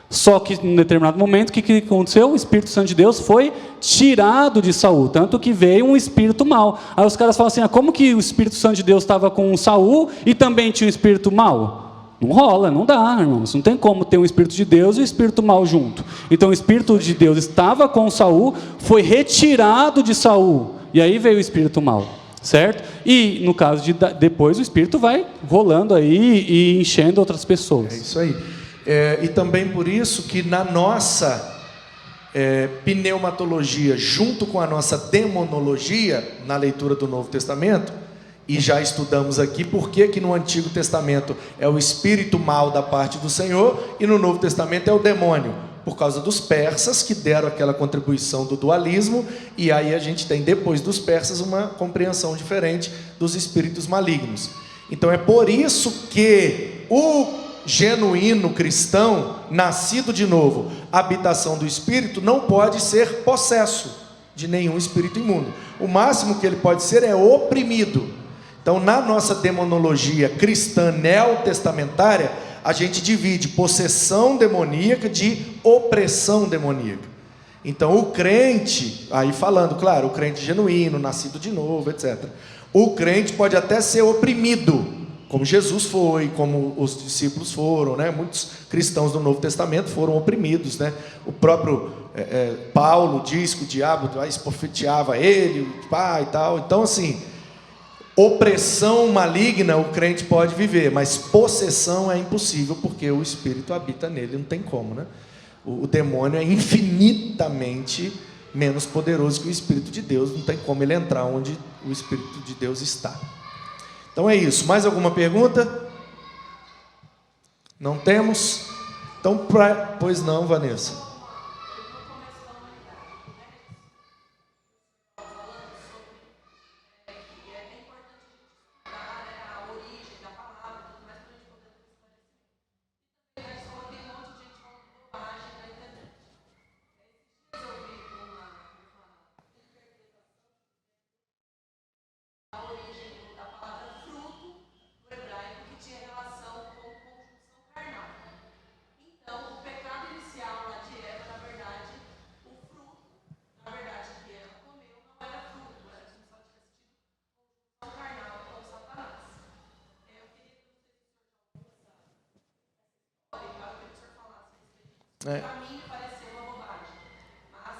Só que em determinado momento, o que aconteceu? O Espírito Santo de Deus foi tirado de Saul, tanto que veio um espírito mau. Aí os caras falam assim, como que o Espírito Santo de Deus estava com Saul e também tinha um espírito mau? Não rola, não dá, irmãos. Não tem como ter um Espírito de Deus e um espírito mau junto. Então o Espírito de Deus estava com Saul, foi retirado de Saul, e aí veio o espírito mau, certo? E, no caso de depois, o Espírito vai rolando aí e enchendo outras pessoas. É isso aí. E também por isso que na nossa pneumatologia, junto com a nossa demonologia, na leitura do Novo Testamento, e já estudamos aqui por que no Antigo Testamento é o espírito mau da parte do Senhor e no Novo Testamento é o demônio, por causa dos persas que deram aquela contribuição do dualismo, e aí a gente tem depois dos persas uma compreensão diferente dos espíritos malignos. Então é por isso que o genuíno cristão, nascido de novo, habitação do Espírito, não pode ser possesso de nenhum espírito imundo. O máximo que ele pode ser é oprimido. Então, na nossa demonologia cristã neotestamentária, a gente divide possessão demoníaca de opressão demoníaca. Então, o crente, aí falando, claro, o crente genuíno, nascido de novo, etc. O crente pode até ser oprimido, como Jesus foi, como os discípulos foram, né? Muitos cristãos do Novo Testamento foram oprimidos, né? O próprio Paulo diz que o diabo esbofeteava ele, e tal. Então, assim, opressão maligna o crente pode viver, mas possessão é impossível, porque o Espírito habita nele, não tem como, né? O demônio é infinitamente menos poderoso que o Espírito de Deus, não tem como ele entrar onde o Espírito de Deus está. Então é isso. Mais alguma pergunta? Não temos? Então, pois não, Vanessa.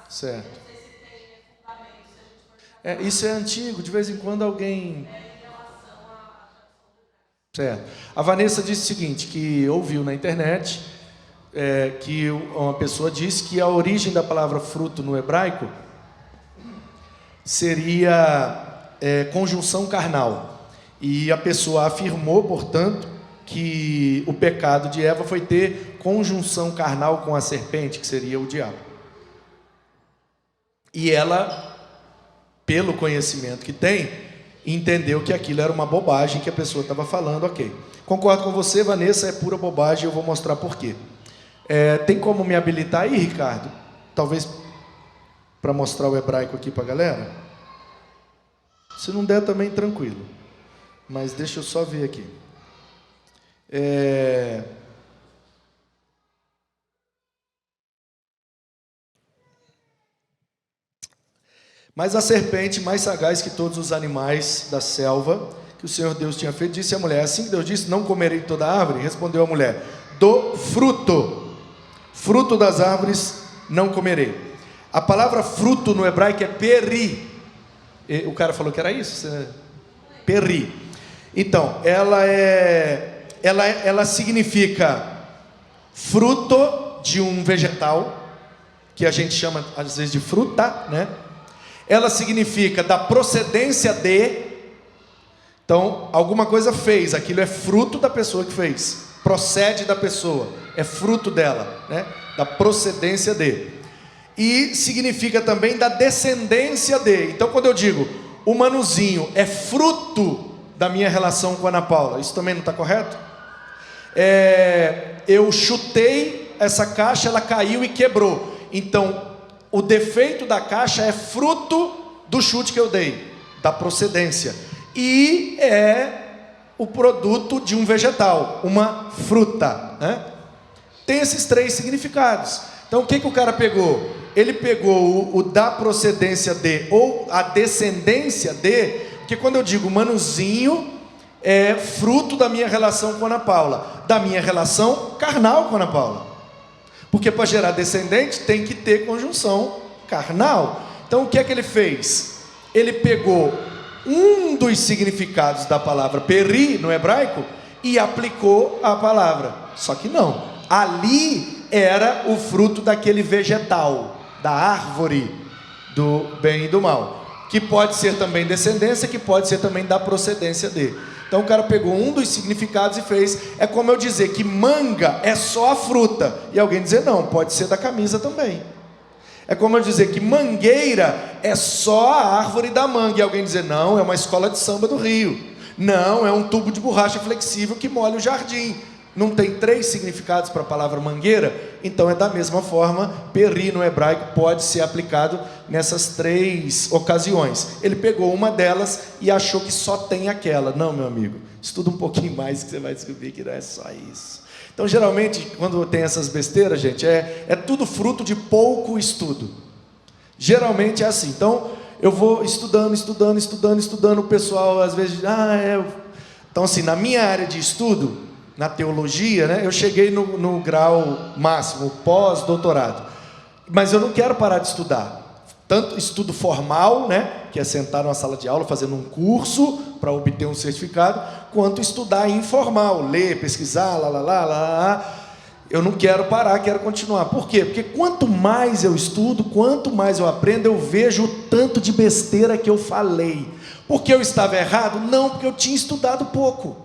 Certo. Isso é antigo, de vez em quando alguém... Certo. A Vanessa disse o seguinte, que ouviu na internet, que uma pessoa disse que a origem da palavra fruto no hebraico seria conjunção carnal. E a pessoa afirmou, portanto, que o pecado de Eva foi ter conjunção carnal com a serpente, que seria o diabo. E ela, pelo conhecimento que tem, entendeu que aquilo era uma bobagem que a pessoa estava falando, ok. Concordo com você, Vanessa, é pura bobagem, eu vou mostrar por quê. Tem como me habilitar aí, Ricardo? Talvez para mostrar o hebraico aqui para a galera? Se não der, também tranquilo. Mas deixa eu só ver aqui. Mas a serpente, mais sagaz que todos os animais da selva, que o Senhor Deus tinha feito, disse à mulher, assim que Deus disse, não comerei de toda a árvore, respondeu a mulher, do fruto das árvores não comerei. A palavra fruto no hebraico é peri. O cara falou que era isso? Peri. Então, ela significa fruto de um vegetal, que a gente chama às vezes de fruta, né? Ela significa da procedência de, então alguma coisa fez, aquilo é fruto da pessoa que fez, procede da pessoa, é fruto dela, né? Da procedência de, e significa também da descendência de. Então quando eu digo o Manuzinho é fruto da minha relação com a Ana Paula, isso também não está correto? Eu chutei essa caixa, ela caiu e quebrou, então o defeito da caixa é fruto do chute que eu dei, da procedência. E é o produto de um vegetal, uma fruta, né? Tem esses três significados. Então o que o cara pegou? Ele pegou o da procedência de, ou a descendência de, porque quando eu digo Manuzinho, é fruto da minha relação com a Ana Paula, da minha relação carnal com a Ana Paula. Porque para gerar descendente tem que ter conjunção carnal. Então o que é que ele fez? Ele pegou um dos significados da palavra peri no hebraico e aplicou a palavra. Só que não, ali era o fruto daquele vegetal, da árvore do bem e do mal, que pode ser também descendência, que pode ser também da procedência dele. Então o cara pegou um dos significados e fez. É como eu dizer que manga é só a fruta, e alguém dizer não, pode ser da camisa também. É como eu dizer que mangueira é só a árvore da manga, e alguém dizer não, é uma escola de samba do Rio. Não, é um tubo de borracha flexível que molha o jardim. Não tem 3 significados para a palavra mangueira? Então é da mesma forma, peri no hebraico pode ser aplicado nessas 3 ocasiões. Ele pegou uma delas e achou que só tem aquela. Não, meu amigo, estuda um pouquinho mais que você vai descobrir que não é só isso. Então geralmente quando tem essas besteiras, gente, é tudo fruto de pouco estudo. Geralmente é assim. Então eu vou estudando, o pessoal às vezes Então assim, na minha área de estudo, na teologia, né, eu cheguei no grau máximo, pós-doutorado. Mas eu não quero parar de estudar. Tanto estudo formal, né, que é sentar numa sala de aula fazendo um curso para obter um certificado, quanto estudar informal, ler, pesquisar, Eu não quero parar, quero continuar. Por quê? Porque quanto mais eu estudo, quanto mais eu aprendo, eu vejo o tanto de besteira que eu falei. Porque eu estava errado? Não, porque eu tinha estudado pouco.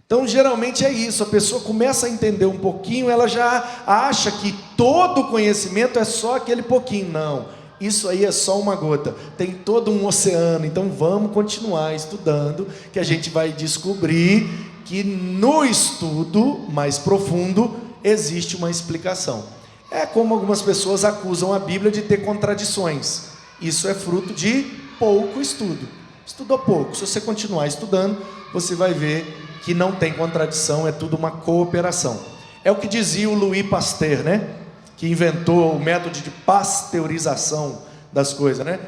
Então, geralmente é isso, a pessoa começa a entender um pouquinho, ela já acha que todo conhecimento é só aquele pouquinho. Não, isso aí é só uma gota, tem todo um oceano. Então, vamos continuar estudando, que a gente vai descobrir que no estudo mais profundo existe uma explicação. É como algumas pessoas acusam a Bíblia de ter contradições. Isso é fruto de pouco estudo. Estudou pouco, se você continuar estudando, você vai ver que não tem contradição, é tudo uma cooperação. É o que dizia o Louis Pasteur, né? Que inventou o método de pasteurização das coisas, né?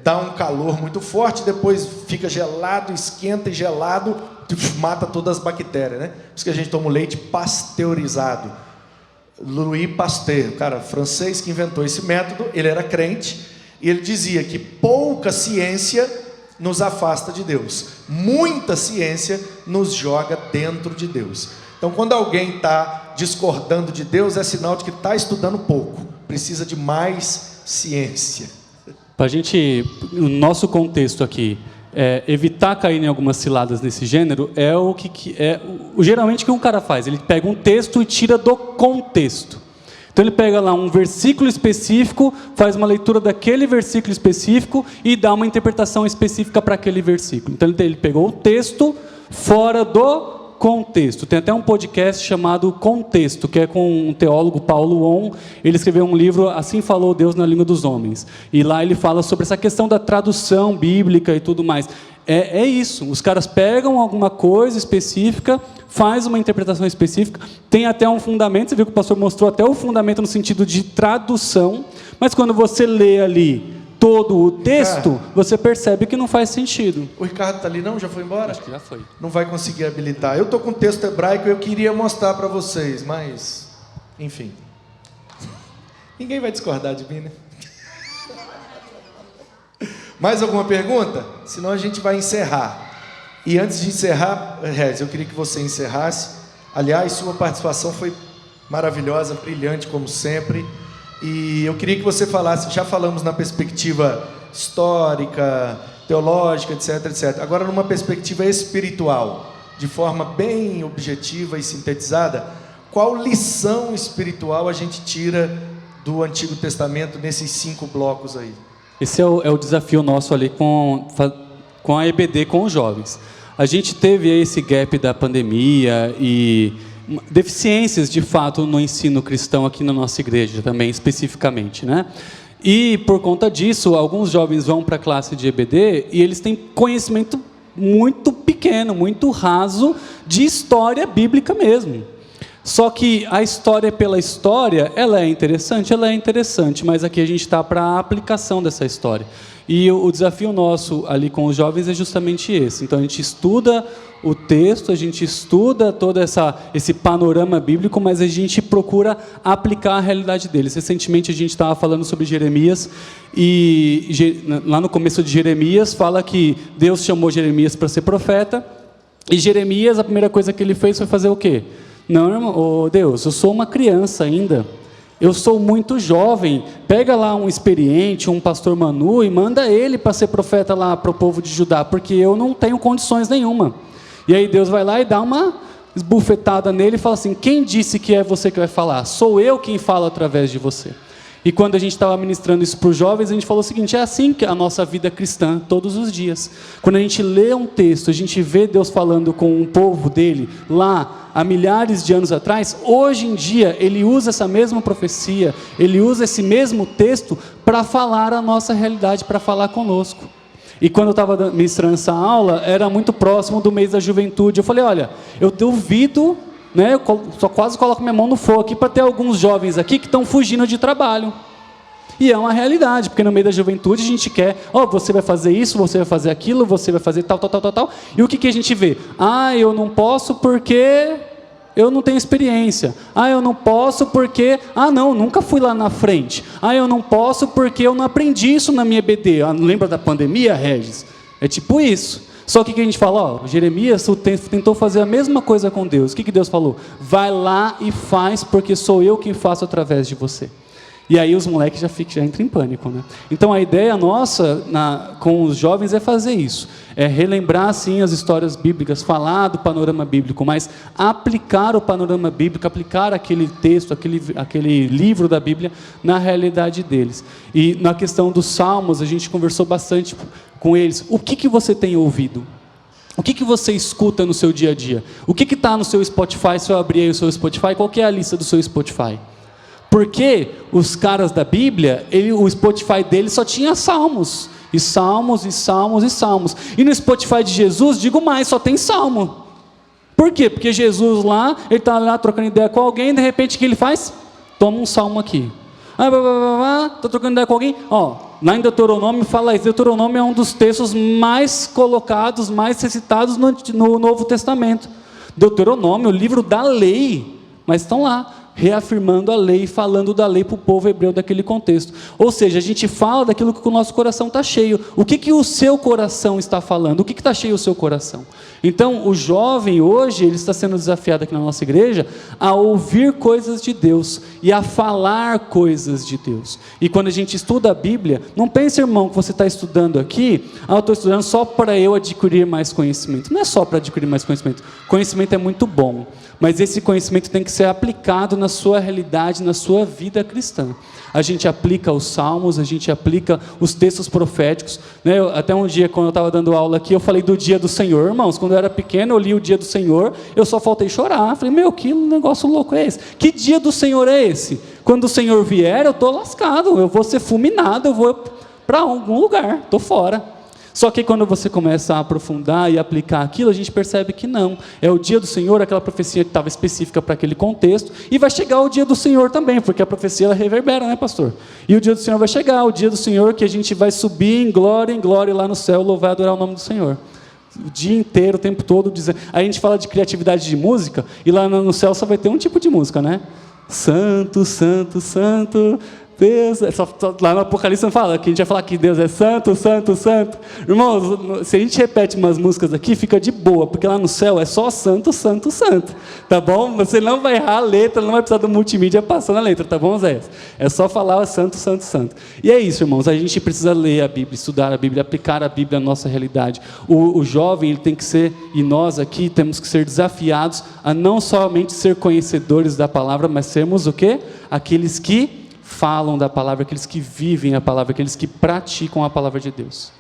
Dá um calor muito forte, depois fica gelado, esquenta e gelado, mata todas as bactérias, né? Por isso que a gente toma o leite pasteurizado. Louis Pasteur, cara francês que inventou esse método, ele era crente, e ele dizia que pouca ciência nos afasta de Deus, muita ciência nos joga dentro de Deus. Então quando alguém está discordando de Deus, é sinal de que está estudando pouco, precisa de mais ciência. Para a gente, no nosso contexto aqui, evitar cair em algumas ciladas nesse gênero, geralmente o que um cara faz, ele pega um texto e tira do contexto. Então ele pega lá um versículo específico, faz uma leitura daquele versículo específico e dá uma interpretação específica para aquele versículo. Então ele pegou o texto fora do contexto. Tem até um podcast chamado Contexto, que é com um teólogo, Paulo On. Ele escreveu um livro, Assim Falou Deus na Língua dos Homens. E lá ele fala sobre essa questão da tradução bíblica e tudo mais. É isso, os caras pegam alguma coisa específica, faz uma interpretação específica, tem até um fundamento, você viu que o pastor mostrou até o fundamento no sentido de tradução, mas quando você lê ali todo o texto, Ricardo, você percebe que não faz sentido. O Ricardo está ali não? Já foi embora? Acho que já foi. Não vai conseguir habilitar. Eu estou com o texto hebraico e eu queria mostrar para vocês, mas, enfim. Ninguém vai discordar de mim, né? Mais alguma pergunta? Senão a gente vai encerrar. E antes de encerrar, Rez, eu queria que você encerrasse. Aliás, sua participação foi maravilhosa, brilhante como sempre. E eu queria que você falasse, já falamos na perspectiva histórica, teológica, etc, etc. Agora numa perspectiva espiritual, de forma bem objetiva e sintetizada, qual lição espiritual a gente tira do Antigo Testamento nesses 5 blocos aí? Esse é o desafio nosso ali com a EBD, com os jovens. A gente teve esse gap da pandemia e deficiências, de fato, no ensino cristão aqui na nossa igreja também, especificamente, né? E, por conta disso, alguns jovens vão para a classe de EBD e eles têm conhecimento muito pequeno, muito raso de história bíblica mesmo. Só que a história pela história, ela é interessante, mas aqui a gente está para a aplicação dessa história. E o desafio nosso ali com os jovens é justamente esse. Então a gente estuda o texto, a gente estuda todo esse panorama bíblico, mas a gente procura aplicar a realidade deles. Recentemente a gente estava falando sobre Jeremias, e lá no começo de Jeremias fala que Deus chamou Jeremias para ser profeta, e Jeremias, a primeira coisa que ele fez foi fazer o quê? Não, irmão, oh Deus, eu sou uma criança ainda, eu sou muito jovem, pega lá um experiente, um pastor Manu, e manda ele para ser profeta lá para o povo de Judá, porque eu não tenho condições nenhuma. E aí Deus vai lá e dá uma esbufetada nele e fala assim: quem disse que é você que vai falar? Sou eu quem falo através de você. E quando a gente estava ministrando isso para os jovens, a gente falou o seguinte: é assim que a nossa vida cristã, todos os dias. Quando a gente lê um texto, a gente vê Deus falando com um povo dele, lá há milhares de anos atrás, hoje em dia, ele usa essa mesma profecia, ele usa esse mesmo texto para falar a nossa realidade, para falar conosco. E quando eu estava ministrando essa aula, era muito próximo do mês da juventude. Eu falei: olha, eu duvido, né, eu só quase coloco minha mão no fogo aqui para ter alguns jovens aqui que estão fugindo de trabalho. E é uma realidade, porque no meio da juventude a gente quer, você vai fazer isso, você vai fazer aquilo, você vai fazer tal. E o que a gente vê? Eu não posso porque eu não tenho experiência. Eu não posso porque, nunca fui lá na frente. Eu não posso porque eu não aprendi isso na minha EBD. Lembra da pandemia, Regis? É tipo isso. Só que a gente fala, Jeremias tentou fazer a mesma coisa com Deus. O que Deus falou? Vai lá e faz, porque sou eu quem faço através de você. E aí os moleques já entram em pânico, né? Então a ideia nossa com os jovens é fazer isso. É relembrar, sim, as histórias bíblicas, falar do panorama bíblico, mas aplicar o panorama bíblico, aplicar aquele texto, aquele livro da Bíblia na realidade deles. E na questão dos salmos, a gente conversou bastante com eles. O que você tem ouvido? O que você escuta no seu dia a dia? O que está no seu Spotify? Se eu abrir aí o seu Spotify, qual que é a lista do seu Spotify? Porque os caras da Bíblia, o Spotify deles só tinha salmos. E salmos, e salmos, e salmos. E no Spotify de Jesus, digo mais, só tem salmo. Por quê? Porque Jesus lá, ele está lá trocando ideia com alguém, de repente o que ele faz? Toma um salmo aqui. Está trocando ideia com alguém? Lá em Deuteronômio fala isso. Deuteronômio é um dos textos mais colocados, mais recitados no Novo Testamento. Deuteronômio, o livro da lei. Mas estão lá, reafirmando a lei, falando da lei para o povo hebreu daquele contexto. Ou seja, a gente fala daquilo que o nosso coração está cheio. O que o seu coração está falando? O que está cheio o seu coração? Então, o jovem hoje, ele está sendo desafiado aqui na nossa igreja a ouvir coisas de Deus e a falar coisas de Deus. E quando a gente estuda a Bíblia, não pense, irmão, que você está estudando aqui, eu estou estudando só para eu adquirir mais conhecimento. Não é só para adquirir mais conhecimento. Conhecimento é muito bom, mas esse conhecimento tem que ser aplicado na sua realidade, na sua vida cristã. A gente aplica os salmos, a gente aplica os textos proféticos, né? Até um dia, quando eu estava dando aula aqui, eu falei do dia do Senhor, irmãos. Quando eu era pequeno, eu li o dia do Senhor, eu só faltei chorar. Falei: que negócio louco é esse? Que dia do Senhor é esse? Quando o Senhor vier, eu estou lascado, eu vou ser fulminado, eu vou para algum lugar, estou fora. Só que quando você começa a aprofundar e aplicar aquilo, a gente percebe que não. É o dia do Senhor, aquela profecia que estava específica para aquele contexto, e vai chegar o dia do Senhor também, porque a profecia ela reverbera, né, pastor? E o dia do Senhor vai chegar, o dia do Senhor que a gente vai subir em glória lá no céu, louvar e adorar o nome do Senhor. O dia inteiro, o tempo todo, dizendo. Aí a gente fala de criatividade de música, e lá no céu só vai ter um tipo de música, né? Santo, santo, santo. Deus, lá no Apocalipse não fala que a gente vai falar que Deus é santo, santo, santo. Irmãos, se a gente repete umas músicas aqui, fica de boa, porque lá no céu é só santo, santo, santo, tá bom? Você não vai errar a letra, não vai precisar do multimídia passando a letra, tá bom, Zé? É só falar santo, santo, santo. E é isso, irmãos, a gente precisa ler a Bíblia, estudar a Bíblia, aplicar a Bíblia à nossa realidade. O jovem, ele tem que ser, e nós aqui temos que ser desafiados a não somente ser conhecedores da palavra, mas sermos o quê? Aqueles que falam da palavra, aqueles que vivem a palavra, aqueles que praticam a palavra de Deus.